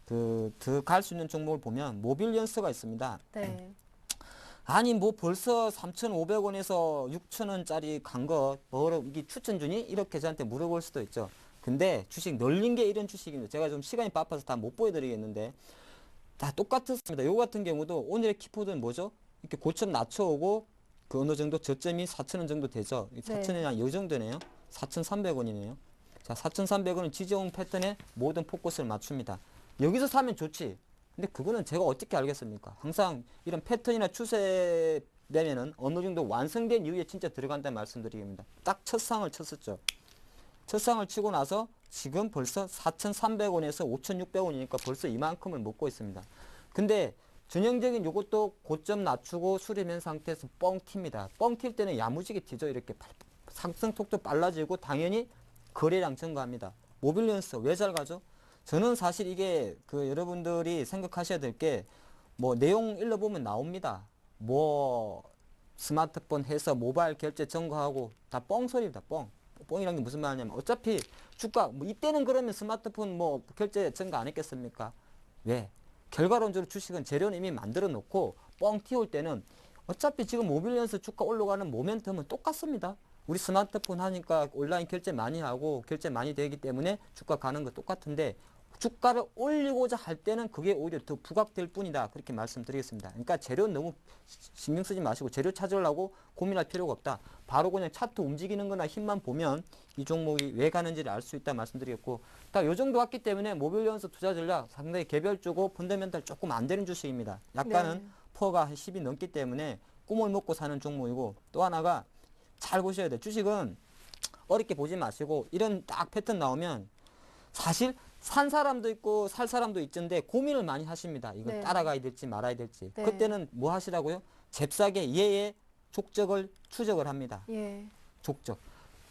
더 갈 수 있는 종목을 보면 모빌리언스가 있습니다. 네. 아니 뭐 벌써 3,500원에서 6,000원짜리 간 거 뭐로 이게 추천주니? 이렇게 저한테 물어볼 수도 있죠. 근데 주식 널린 게 이런 주식입니다. 제가 좀 시간이 바빠서 다 못 보여드리겠는데 다 똑같습니다. 요거 같은 경우도 오늘의 키포드는 뭐죠? 이렇게 고점 낮춰오고 그 어느 정도 저점이 4,000원 정도 되죠. 4,000원이 한 요 정도네요. 4,300원이네요. 자, 4,300원은 지지용 패턴에 모든 포커스를 맞춥니다. 여기서 사면 좋지. 근데 그거는 제가 어떻게 알겠습니까? 항상 이런 패턴이나 추세 되면은 어느 정도 완성된 이후에 진짜 들어간다는 말씀드리겠습니다. 딱 첫 상을 쳤었죠. 첫 상을 치고 나서 지금 벌써 4,300원에서 5,600원이니까 벌써 이만큼을 먹고 있습니다. 근데 전형적인 요것도 고점 낮추고 수렴한 상태에서 뻥 튑니다. 뻥 튈 때는 야무지게 튀죠. 이렇게 상승 속도 빨라지고 당연히 거래량 증가합니다. 모빌리언스 왜 잘 가죠? 저는 사실 이게 여러분들이 생각하셔야 될 게 뭐 내용 읽어보면 나옵니다. 뭐 스마트폰 해서 모바일 결제 증가하고 다 뻥소리입니다. 뻥. 뻥이란 게 무슨 말이냐면 어차피 주가 뭐 이때는 그러면 스마트폰 뭐 결제 증가 안 했겠습니까? 왜? 결과론적으로 주식은 재료는 이미 만들어 놓고 뻥 튀올 때는 어차피 지금 모빌리언스 주가 올라가는 모멘텀은 똑같습니다. 우리 스마트폰 하니까 온라인 결제 많이 하고 결제 많이 되기 때문에 주가 가는 거 똑같은데 주가를 올리고자 할 때는 그게 오히려 더 부각될 뿐이다. 그렇게 말씀드리겠습니다. 그러니까 재료 너무 신경 쓰지 마시고 재료 찾으려고 고민할 필요가 없다. 바로 그냥 차트 움직이는 거나 힘만 보면 이 종목이 왜 가는지를 알 수 있다 말씀드리겠고 딱 요 정도 왔기 때문에 모빌리언스 투자 전략 상당히 개별주고 펀더멘탈 조금 안 되는 주식입니다. 약간은 네. 퍼가 한 10이 넘기 때문에 꿈을 먹고 사는 종목이고 또 하나가 잘 보셔야 돼요. 주식은 어렵게 보지 마시고 이런 딱 패턴 나오면 사실 산 사람도 있고 살 사람도 있는데 고민을 많이 하십니다. 이거 네. 따라가야 될지 말아야 될지. 네. 그때는 뭐 하시라고요? 잽싸게 얘의 족적을 추적을 합니다. 예. 족적.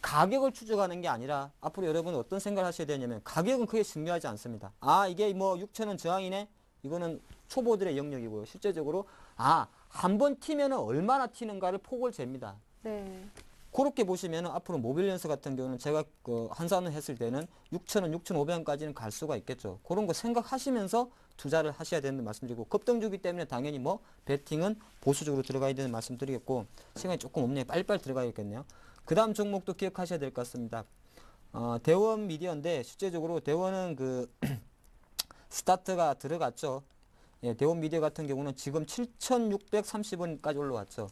가격을 추적하는 게 아니라 앞으로 여러분은 어떤 생각을 하셔야 되냐면 가격은 크게 중요하지 않습니다. 아 이게 뭐 6,000원 저항이네? 이거는 초보들의 영역이고요. 실제적으로 한 번 튀면은 얼마나 튀는가를 폭을 잽니다. 네. 그렇게 보시면 앞으로 모빌리언스 같은 경우는 제가 그 한산을 했을 때는 6,000원, 6,500원까지는 갈 수가 있겠죠. 그런 거 생각하시면서 투자를 하셔야 되는 말씀드리고 급등주기 때문에 당연히 뭐 베팅은 보수적으로 들어가야 되는 말씀드리겠고 시간이 조금 없네요. 빨리빨리 들어가야겠네요. 그 다음 종목도 기억하셔야 될 것 같습니다. 대원 미디어인데 실제적으로 대원은 그 스타트가 들어갔죠. 예, 대원 미디어 같은 경우는 지금 7,630원까지 올라왔죠.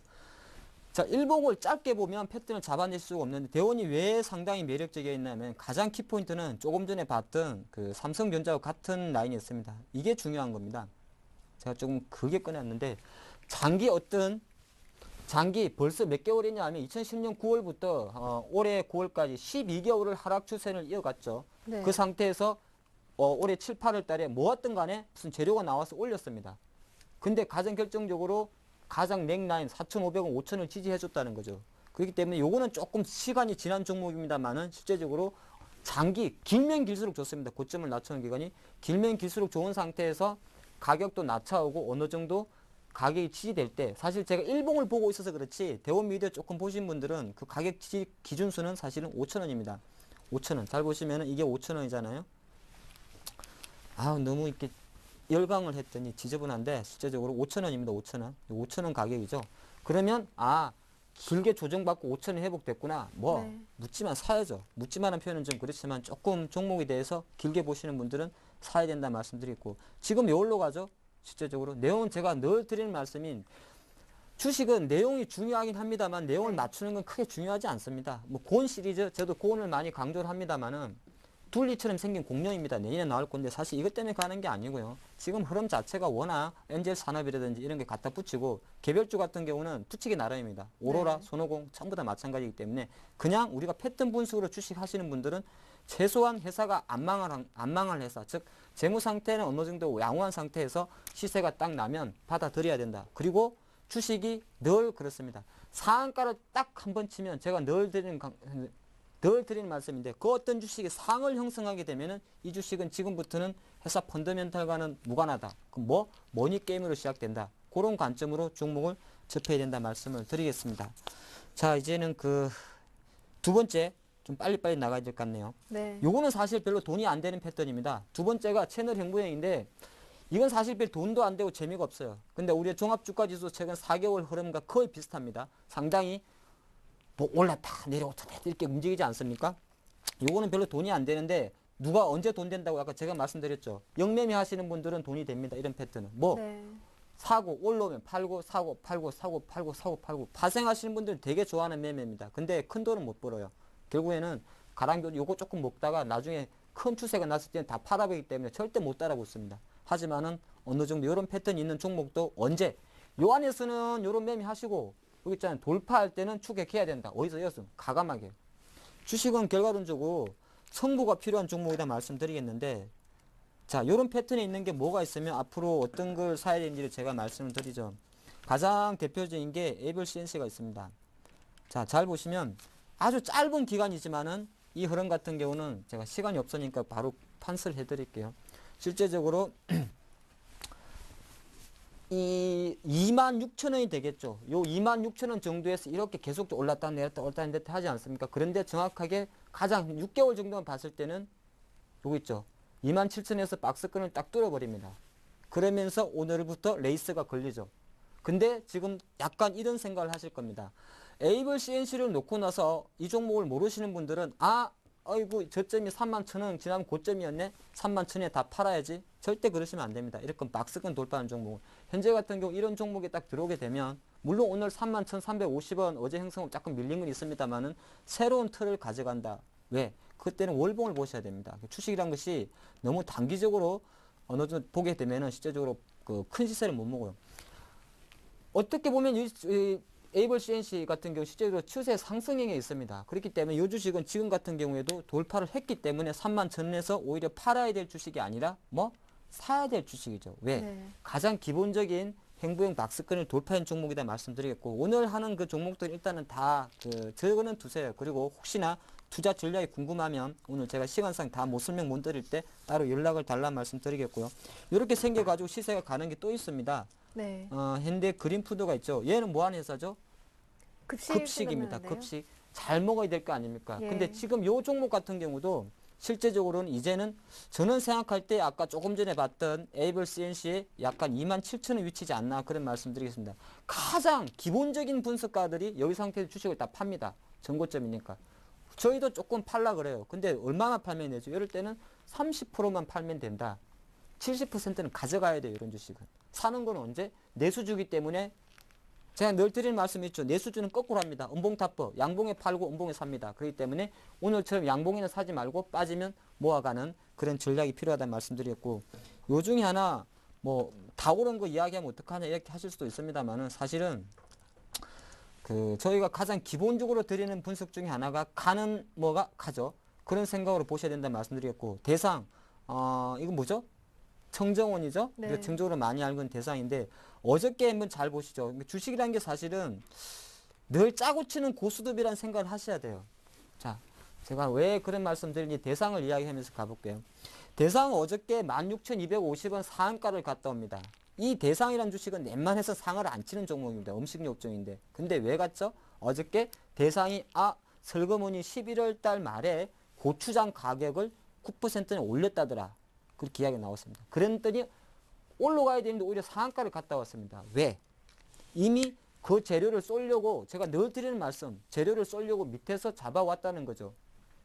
자, 일봉을 짧게 보면 패턴을 잡아낼 수가 없는데 대원이 왜 상당히 매력적이었냐면 가장 키포인트는 조금 전에 봤던 그 삼성전자와 같은 라인이 있습니다. 이게 중요한 겁니다. 제가 조금 크게 꺼냈는데 장기 벌써 몇 개월이냐 하면 2010년 9월부터 올해 9월까지 12개월을 하락 추세를 이어갔죠. 네. 그 상태에서 올해 7, 8월 달에 뭐였든 간에 무슨 재료가 나와서 올렸습니다. 근데 가장 결정적으로 가장 넥라인 4,500원, 5,000을 지지해줬다는 거죠. 그렇기 때문에 요거는 조금 시간이 지난 종목입니다만은 실제적으로 장기, 길면 길수록 좋습니다. 고점을 낮추는 기간이 길면 길수록 좋은 상태에서 가격도 낮춰오고 어느 정도 가격이 지지될 때 사실 제가 일봉을 보고 있어서 그렇지 대원 미디어 조금 보신 분들은 그 가격 지지 기준수는 사실은 5,000원입니다. 5,000원. 잘 보시면은 이게 5,000원이잖아요. 너무 이렇게 열강을 했더니 지저분한데 실제적으로 5,000원입니다. 5,000원. 5,000원 가격이죠. 그러면 길게 조정받고 5,000원 회복됐구나. 네. 묻지만 사야죠. 묻지마는 표현은 좀 그렇지만 조금 종목에 대해서 길게 보시는 분들은 사야 된다 말씀드리고 지금 여기로 가죠. 실제적으로 내용은 제가 늘 드리는 말씀인 주식은 내용이 중요하긴 합니다만 내용을 네. 맞추는 건 크게 중요하지 않습니다. 뭐 고온 시리즈 저도 고온을 많이 강조를 합니다만은 둘리처럼 생긴 공룡입니다. 내년에 나올 건데 사실 이것 때문에 가는 게 아니고요. 지금 흐름 자체가 워낙 엔젤 산업이라든지 이런 게 갖다 붙이고 개별주 같은 경우는 붙이기 나름입니다. 오로라, 네. 손오공 전부 다 마찬가지이기 때문에 그냥 우리가 패턴 분석으로 주식 하시는 분들은 최소한 회사가 안 망할 회사, 즉 재무 상태는 어느 정도 양호한 상태에서 시세가 딱 나면 받아들여야 된다. 그리고 주식이 늘 그렇습니다. 상한가를 딱 한 번 치면 제가 늘 드리는 말씀인데 그 어떤 주식이 상을 형성하게 되면은 이 주식은 지금부터는 회사 펀더멘탈과는 무관하다. 그럼 머니 게임으로 시작된다. 그런 관점으로 종목을 접해야 된다 말씀을 드리겠습니다. 자, 이제는 그 두 번째 좀 빨리빨리 나가야 될 것 같네요. 네. 요거는 사실 별로 돈이 안 되는 패턴입니다. 두 번째가 채널 행보형인데 이건 사실 별 돈도 안 되고 재미가 없어요. 근데 우리의 종합주가지수 최근 4개월 흐름과 거의 비슷합니다. 상당히 뭐 올랐다 내려왔다 이렇게 움직이지 않습니까? 요거는 별로 돈이 안 되는데 누가 언제 돈 된다고 아까 제가 말씀드렸죠. 영매매 하시는 분들은 돈이 됩니다. 이런 패턴은 네. 사고 올라오면 팔고 사고 팔고 사고 팔고 사고 팔고 파생하시는 분들은 되게 좋아하는 매매입니다. 근데 큰 돈은 못 벌어요. 결국에는 가랑비도 요거 조금 먹다가 나중에 큰 추세가 났을 때는 다 팔아버리기 때문에 절대 못 따라붙습니다. 하지만은 어느 정도 이런 패턴이 있는 종목도 언제 요 안에서는 요런 매매 하시고 여기 있잖아요. 돌파할 때는 추격해야 된다. 어디서 여승? 가감하게. 주식은 결과론적으로 성부가 필요한 종목이다 말씀드리겠는데 자, 요런 패턴에 있는 게 뭐가 있으면 앞으로 어떤 걸 사야 되는지를 제가 말씀을 드리죠. 가장 대표적인 게 에이블 CNC가 있습니다. 자, 잘 보시면 아주 짧은 기간이지만은 이 흐름 같은 경우는 제가 시간이 없으니까 바로 판서를 해드릴게요. 실제적으로 이 26,000원이 되겠죠. 요 26,000원 정도에서 이렇게 계속 올랐다 내렸다 올랐다 내렸다 하지 않습니까? 그런데 정확하게 가장 6개월 정도만 봤을 때는 요거 있죠. 27,000원에서 박스권을 딱 뚫어버립니다. 그러면서 오늘부터 레이스가 걸리죠. 근데 지금 약간 이런 생각을 하실 겁니다. 에이블 CNC를 놓고 나서 이 종목을 모르시는 분들은 아이고 저점이 31,000원 지난 고점이었네. 31,000원에 다 팔아야지. 절대 그러시면 안 됩니다. 이렇게 박스권 돌파하는 종목. 현재 같은 경우 이런 종목에 딱 들어오게 되면 물론 오늘 31,350원 어제 형성업 조금 밀린 건 있습니다만은 새로운 틀을 가져간다. 왜? 그때는 월봉을 보셔야 됩니다. 주식이란 것이 너무 단기적으로 어느 정도 보게 되면은 실제적으로 그 큰 시세를 못 먹어요. 어떻게 보면 이 에이블 CNC 같은 경우 실제로 추세 상승행에 있습니다. 그렇기 때문에 이 주식은 지금 같은 경우에도 돌파를 했기 때문에 31,000원에서 오히려 팔아야 될 주식이 아니라 뭐 사야 될 주식이죠. 왜? 네. 가장 기본적인 행보형 박스권을 돌파한 종목이다 말씀드리겠고 오늘 하는 그 종목들 일단은 다 저거는 두세요. 그리고 혹시나 투자 전략이 궁금하면 오늘 제가 시간상 다 못 설명 못 드릴 때 따로 연락을 달라 말씀드리겠고요. 이렇게 생겨가지고 시세가 가는 게 또 있습니다. 네. 현대 그린푸드가 있죠. 얘는 뭐 하는 회사죠? 급식입니다. 생각나는데요. 급식. 잘 먹어야 될 거 아닙니까? 예. 근데 지금 요 종목 같은 경우도 실제적으로는 이제는 저는 생각할 때 아까 조금 전에 봤던 에이블 CNC에 약간 27,000원 위치지 않나 그런 말씀드리겠습니다. 가장 기본적인 분석가들이 여기 상태에서 주식을 다 팝니다. 전고점이니까. 저희도 조금 팔라 그래요. 근데 얼마나 팔면 되죠? 이럴 때는 30%만 팔면 된다. 70%는 가져가야 돼요. 이런 주식은. 사는 건 언제? 내수주기 때문에 제가 늘 드리는 말씀이 있죠. 내수주는 거꾸로 합니다. 음봉타법. 양봉에 팔고 음봉에 삽니다. 그렇기 때문에 오늘처럼 양봉에는 사지 말고 빠지면 모아가는 그런 전략이 필요하다는 말씀드렸고 요 중에 하나 뭐 다 오른 거 이야기하면 어떡하냐 이렇게 하실 수도 있습니다만은 사실은 저희가 가장 기본적으로 드리는 분석 중에 하나가 가는 뭐가 가죠. 그런 생각으로 보셔야 된다는 말씀드리겠고 대상 이건 뭐죠? 청정원이죠. 네. 우리가 정적으로 많이 알고 있는 대상인데 어저께 한번 잘 보시죠. 주식이라는 게 사실은 늘 짜고 치는 고수톱이라는 생각을 하셔야 돼요. 자, 제가 왜 그런 말씀 드리는지 대상을 이야기하면서 가볼게요. 대상은 어저께 16,250원 상한가를 갔다 옵니다. 이 대상이라는 주식은 웬만해서 상을 안 치는 종목입니다. 음식료 업종인데. 근데 왜 갔죠? 어저께 대상이 설거문이 11월 달 말에 고추장 가격을 9%는 올렸다더라. 그렇게 이야기가 나왔습니다. 그랬더니 올라가야 되는데 오히려 상한가를 갔다 왔습니다. 왜? 이미 그 재료를 쏠려고 제가 늘 드리는 말씀 재료를 쏠려고 밑에서 잡아왔다는 거죠.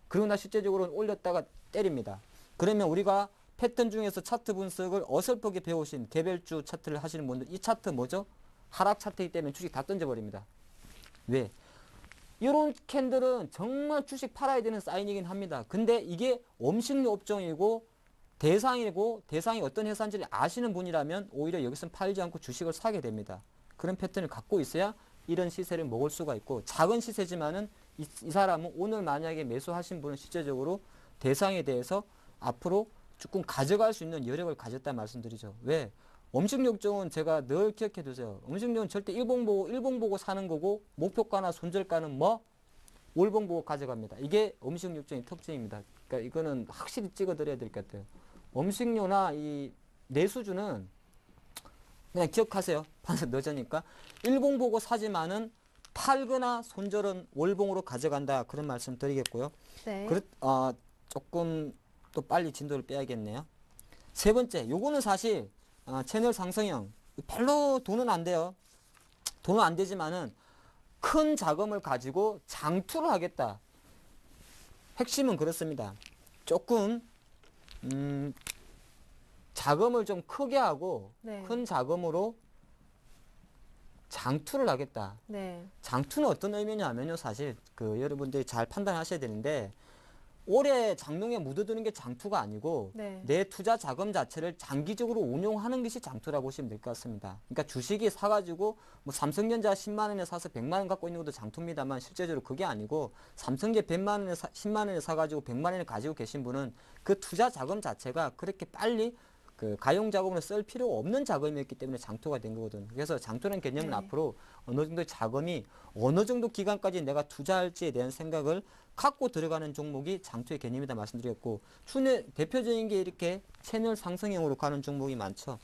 그러나 실제적으로는 올렸다가 때립니다. 그러면 우리가 패턴 중에서 차트 분석을 어설프게 배우신 개별주 차트를 하시는 분들 이 차트 뭐죠? 하락 차트이기 때문에 주식 다 던져버립니다. 왜? 이런 캔들은 정말 주식 팔아야 되는 사인이긴 합니다. 근데 이게 음식료 업종이고 대상이 어떤 회사인지를 아시는 분이라면 오히려 여기서 팔지 않고 주식을 사게 됩니다. 그런 패턴을 갖고 있어야 이런 시세를 먹을 수가 있고 작은 시세지만은 이 사람은 오늘 만약에 매수하신 분은 실제적으로 대상에 대해서 앞으로 조금 가져갈 수 있는 여력을 가졌다 말씀드리죠. 왜? 음식료 업종은 제가 늘 기억해 두세요. 음식료는 절대 일봉 보고 사는 거고 목표가나 손절가는 뭐? 월봉 보고 가져갑니다. 이게 음식료 업종의 특징입니다. 그러니까 이거는 확실히 찍어 드려야 될 것 같아요. 음식료나 이 내수주는 그냥 기억하세요. 반석 늦으니까 일봉 보고 사지만은 팔거나 손절은 월봉으로 가져간다 그런 말씀 드리겠고요. 네. 조금 또 빨리 진도를 빼야겠네요. 세 번째, 요거는 사실 채널 상승형 별로 돈은 안 돼요. 돈은 안 되지만은 큰 자금을 가지고 장투를 하겠다. 핵심은 그렇습니다. 조금 자금을 좀 크게 하고 네. 큰 자금으로 장투를 하겠다. 네. 장투는 어떤 의미냐면요. 사실 여러분들이 잘 판단하셔야 되는데 올해 장롱에 묻어두는 게 장투가 아니고 네. 내 투자 자금 자체를 장기적으로 운용하는 것이 장투라고 보시면 될 것 같습니다. 그러니까 주식이 사가지고 뭐 삼성전자 10만 원에 사서 100만 원 갖고 있는 것도 장투입니다만 실제적으로 그게 아니고 삼성제 100만 원에 10만 원에 사가지고 100만 원을 가지고 계신 분은 그 투자 자금 자체가 그렇게 빨리 가용 자금으로 쓸 필요 없는 자금이었기 때문에 장투가 된 거거든. 그래서 장투라는 개념은 네. 앞으로 어느 정도 자금이 어느 정도 기간까지 내가 투자할지에 대한 생각을 갖고 들어가는 종목이 장투의 개념이다 말씀드렸고 대표적인 게 이렇게 채널 상승형으로 가는 종목이 많죠.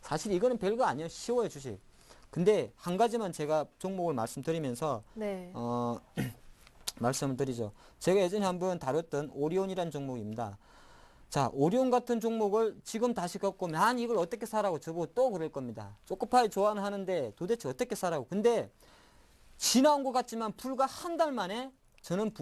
사실 이거는 별거 아니에요. 쉬워요, 주식. 근데 한 가지만 제가 종목을 말씀드리면서 네. 말씀을 드리죠. 제가 예전에 한번 다뤘던 오리온이라는 종목입니다. 자, 오리온 같은 종목을 지금 다시 갖고 난 이걸 어떻게 사라고 저보고 또 그럴 겁니다. 초코파이 좋아는 하는데 도대체 어떻게 사라고. 근데 지나온 것 같지만 불과 한 달 만에 저는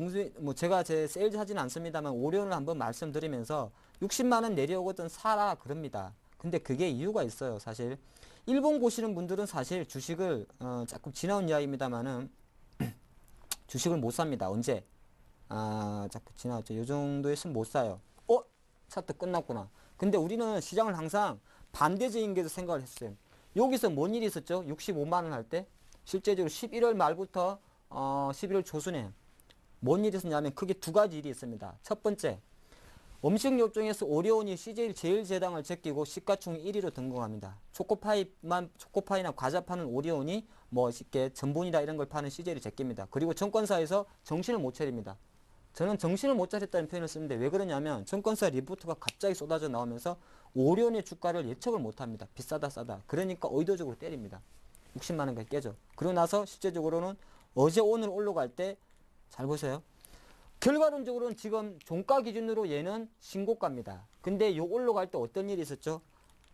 제가 제 세일즈 하지는 않습니다만 오리온을 한번 말씀드리면서 60만 원 내려오거든 사라 그럽니다. 근데 그게 이유가 있어요. 사실 일본 보시는 분들은 사실 주식을 조금 지나온 이야기입니다만은 주식을 못 삽니다. 언제? 자꾸 지나왔죠. 이 정도 있으면 못 사요. 차트 끝났구나. 근데 우리는 시장을 항상 반대적인 게 생각을 했어요. 여기서 뭔 일이 있었죠? 65만 원 할 때 실제적으로 11월 말부터 11월 초순에 뭔 일이 있었냐면 크게 두 가지 일이 있습니다. 첫 번째, 음식 업종에서 오리온이 CJ 제일제당을 제끼고 시가총액 1위로 등극합니다. 초코파이나 과자 파는 오리온이 뭐 쉽게 전분이나 이런 걸 파는 CJ를 제낍니다. 그리고 증권사에서 정신을 못 차립니다. 저는 정신을 못 차렸다는 표현을 쓰는데 왜 그러냐면 증권사 리포트가 갑자기 쏟아져 나오면서 오리온의 주가를 예측을 못합니다. 비싸다 싸다. 그러니까 의도적으로 때립니다. 60만 원까지 깨져. 그러고 나서 실제적으로는 어제 오늘 올라갈 때 잘 보세요. 결과론적으로는 지금 종가 기준으로 얘는 신고가입니다. 근데 요 올라갈 때 어떤 일이 있었죠?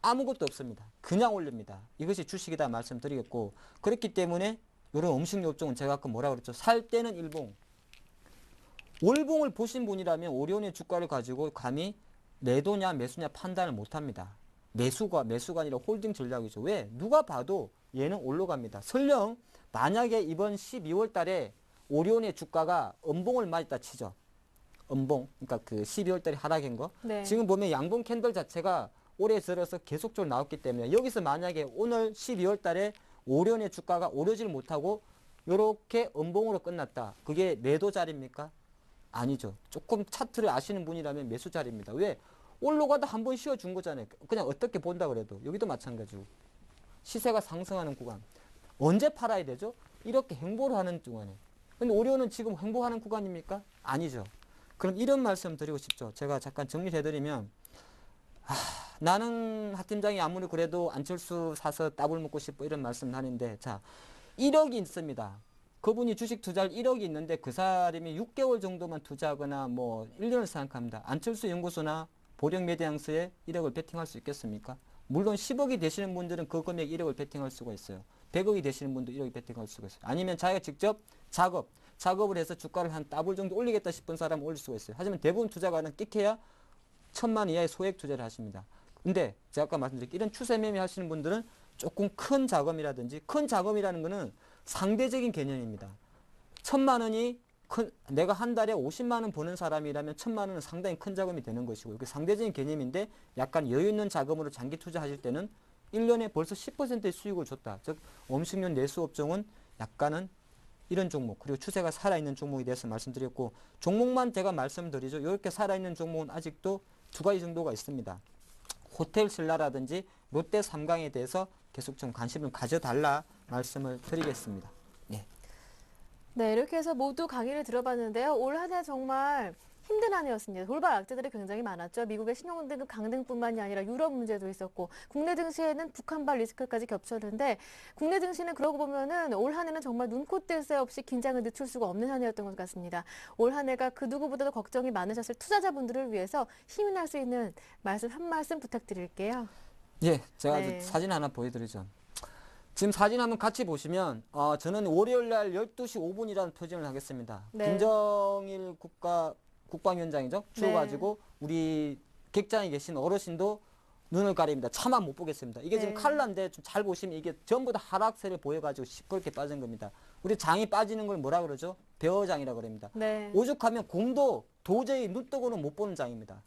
아무것도 없습니다. 그냥 올립니다. 이것이 주식이다 말씀드리겠고 그렇기 때문에 이런 음식 업종은 제가 아까 뭐라 그랬죠? 살 때는 일봉. 월봉을 보신 분이라면 오리온의 주가를 가지고 감히 매도냐 매수냐 판단을 못합니다. 매수가 아니라 홀딩 전략이죠. 왜? 누가 봐도 얘는 올라갑니다. 설령 만약에 이번 12월 달에 오리온의 주가가 음봉을 맞았다 치죠. 음봉, 그러니까 그 12월 달에 하락한 거. 네. 지금 보면 양봉 캔들 자체가 올해 들어서 계속적으로 나왔기 때문에 여기서 만약에 오늘 12월 달에 오리온의 주가가 오르지를 못하고 이렇게 음봉으로 끝났다. 그게 매도 자리입니까? 아니죠. 조금 차트를 아시는 분이라면 매수 자리입니다. 왜? 올라가다 한 번 쉬어준 거잖아요. 그냥 어떻게 본다 그래도. 여기도 마찬가지고. 시세가 상승하는 구간. 언제 팔아야 되죠? 이렇게 행보를 하는 동안에. 근데 오리온은 지금 행보하는 구간입니까? 아니죠. 그럼 이런 말씀 드리고 싶죠. 제가 잠깐 정리를 해드리면 나는 하 팀장이 아무리 그래도 안철수 사서 따블 먹고 싶어 이런 말씀 하는데 자 1억이 있습니다. 그분이 주식 투자를 1억이 있는데 그 사람이 6개월 정도만 투자하거나 뭐 1년을 생각합니다. 안철수 연구소나 보령 메디앙스에 1억을 베팅할 수 있겠습니까? 물론 10억이 되시는 분들은 그 금액 1억을 베팅할 수가 있어요. 100억이 되시는 분도 1억이 베팅할 수가 있어요. 아니면 자기가 직접 작업을 해서 주가를 한 더블 정도 올리겠다 싶은 사람은 올릴 수가 있어요. 하지만 대부분 투자가는 끽해야 1,000만 이하의 소액 투자를 하십니다. 근데 제가 아까 말씀드린 이런 추세 매매 하시는 분들은 조금 큰 자금이라든지 큰 자금이라는 거는 상대적인 개념입니다. 1,000만 원이 내가 한 달에 50만 원 버는 사람이라면 1,000만 원은 상당히 큰 자금이 되는 것이고 이게 상대적인 개념인데 약간 여유 있는 자금으로 장기 투자하실 때는 1년에 벌써 10%의 수익을 줬다. 즉 음식료 내수 업종은 약간은 이런 종목 그리고 추세가 살아있는 종목에 대해서 말씀드렸고 종목만 제가 말씀드리죠. 이렇게 살아있는 종목은 아직도 두 가지 정도가 있습니다. 호텔 신라라든지 롯데 삼강에 대해서 계속 좀 관심을 가져달라 말씀을 드리겠습니다. 네. 네, 이렇게 해서 모두 강의를 들어봤는데요. 올 한 해 정말 힘든 한 해였습니다. 돌발 악재들이 굉장히 많았죠. 미국의 신용등급 강등뿐만이 아니라 유럽 문제도 있었고 국내 증시에는 북한발 리스크까지 겹쳤는데 국내 증시는 그러고 보면은 올 한 해는 정말 눈코 뜰 새 없이 긴장을 늦출 수가 없는 한 해였던 것 같습니다. 올 한 해가 그 누구보다도 걱정이 많으셨을 투자자분들을 위해서 힘이 날 수 있는 말씀 한 말씀 부탁드릴게요. 예, 제가 네. 사진 하나 보여드리죠. 지금 사진 한번 같이 보시면 저는 월요일 날 12시 5분이라는 표정을 하겠습니다. 네. 김정일 국방위원장이죠. 주어가지고 우리 객장에 계신 어르신도 눈을 가립니다. 차마 못 보겠습니다. 이게 지금 네. 칼라인데 좀 잘 보시면 이게 전부 다 하락세를 보여가지고 시뻘게 빠진 겁니다. 우리 장이 빠지는 걸 뭐라 그러죠? 배어장이라 그럽니다. 네. 오죽하면 공도 도저히 눈 뜨고는 못 보는 장입니다.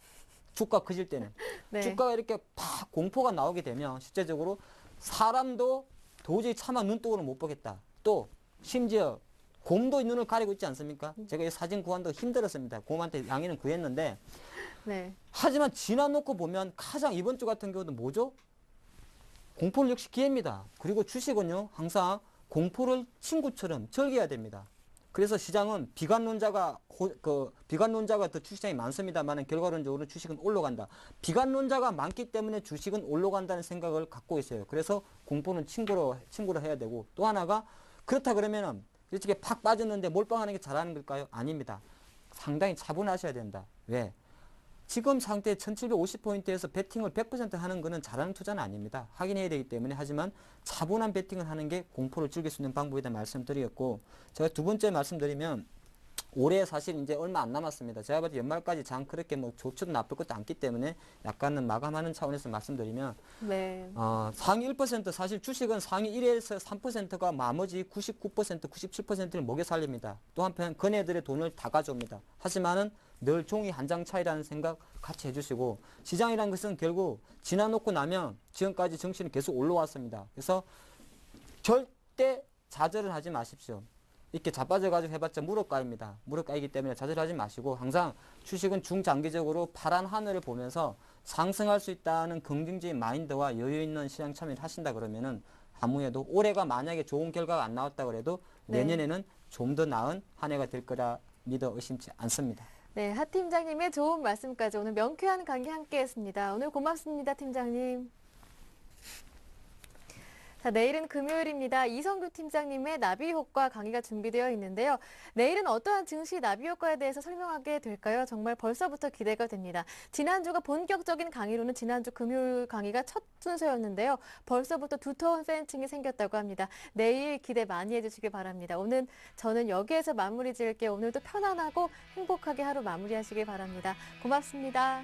주가 커질 때는. 네. 주가가 이렇게 팍 공포가 나오게 되면 실제적으로 사람도 도저히 차마 눈 뜨고는 못 보겠다. 또 심지어 곰도 눈을 가리고 있지 않습니까? 제가 이 사진 구한도 힘들었습니다. 곰한테 양해는 구했는데 네. 하지만 지나놓고 보면 가장 이번 주 같은 경우도 뭐죠? 공포는 역시 기회입니다. 그리고 주식은요 항상 공포를 친구처럼 즐겨야 됩니다. 그래서 시장은 비관론자가 더 주식시장이 많습니다만 결과론적으로 주식은 올라간다. 비관론자가 많기 때문에 주식은 올라간다는 생각을 갖고 있어요. 그래서 공포는 친구로 해야 되고, 또 하나가 그렇다 그러면은 이렇게 팍 빠졌는데 몰빵하는 게 잘하는 걸까요? 아닙니다. 상당히 차분하셔야 된다. 왜? 지금 상태 1750포인트에서 베팅을 100% 하는 것은 잘하는 투자는 아닙니다. 확인해야 되기 때문에. 하지만 차분한 베팅을 하는 게 공포를 즐길 수 있는 방법이다 말씀드렸고, 제가 두 번째 말씀드리면 올해 사실 이제 얼마 안 남았습니다. 제가 봤을 때 연말까지 장 그렇게 뭐 좋지도 나쁠 것도 않기 때문에 약간은 마감하는 차원에서 말씀드리면, 네. 상위 1% 사실 주식은 상위 1에서 3%가 나머지 99%, 97%를 먹여 살립니다. 또 한편 그네들의 돈을 다 가져옵니다. 하지만은 늘 종이 한 장 차이라는 생각 같이 해주시고, 시장이라는 것은 결국 지나놓고 나면 지금까지 정치는 계속 올라왔습니다. 그래서 절대 좌절을 하지 마십시오. 이렇게 자빠져가지고 해봤자 무릎 까입니다. 무릎 까이기 때문에 좌절하지 마시고, 항상 주식은 중장기적으로 파란 하늘을 보면서 상승할 수 있다는 긍정적인 마인드와 여유 있는 시장 참여를 하신다 그러면은 아무래도 올해가 만약에 좋은 결과가 안 나왔다 그래도 네. 내년에는 좀 더 나은 한 해가 될 거라 믿어 의심치 않습니다. 네, 하 팀장님의 좋은 말씀까지 오늘 명쾌한 강의 함께했습니다. 오늘 고맙습니다, 팀장님. 자, 내일은 금요일입니다. 이성규 팀장님의 나비 효과 강의가 준비되어 있는데요. 내일은 어떠한 증시 나비 효과에 대해서 설명하게 될까요? 정말 벌써부터 기대가 됩니다. 지난주가 본격적인 강의로는 지난주 금요일 강의가 첫 순서였는데요. 벌써부터 두터운 팬층이 생겼다고 합니다. 내일 기대 많이 해주시길 바랍니다. 오늘 저는 여기에서 마무리 지을게요. 오늘도 편안하고 행복하게 하루 마무리하시길 바랍니다. 고맙습니다.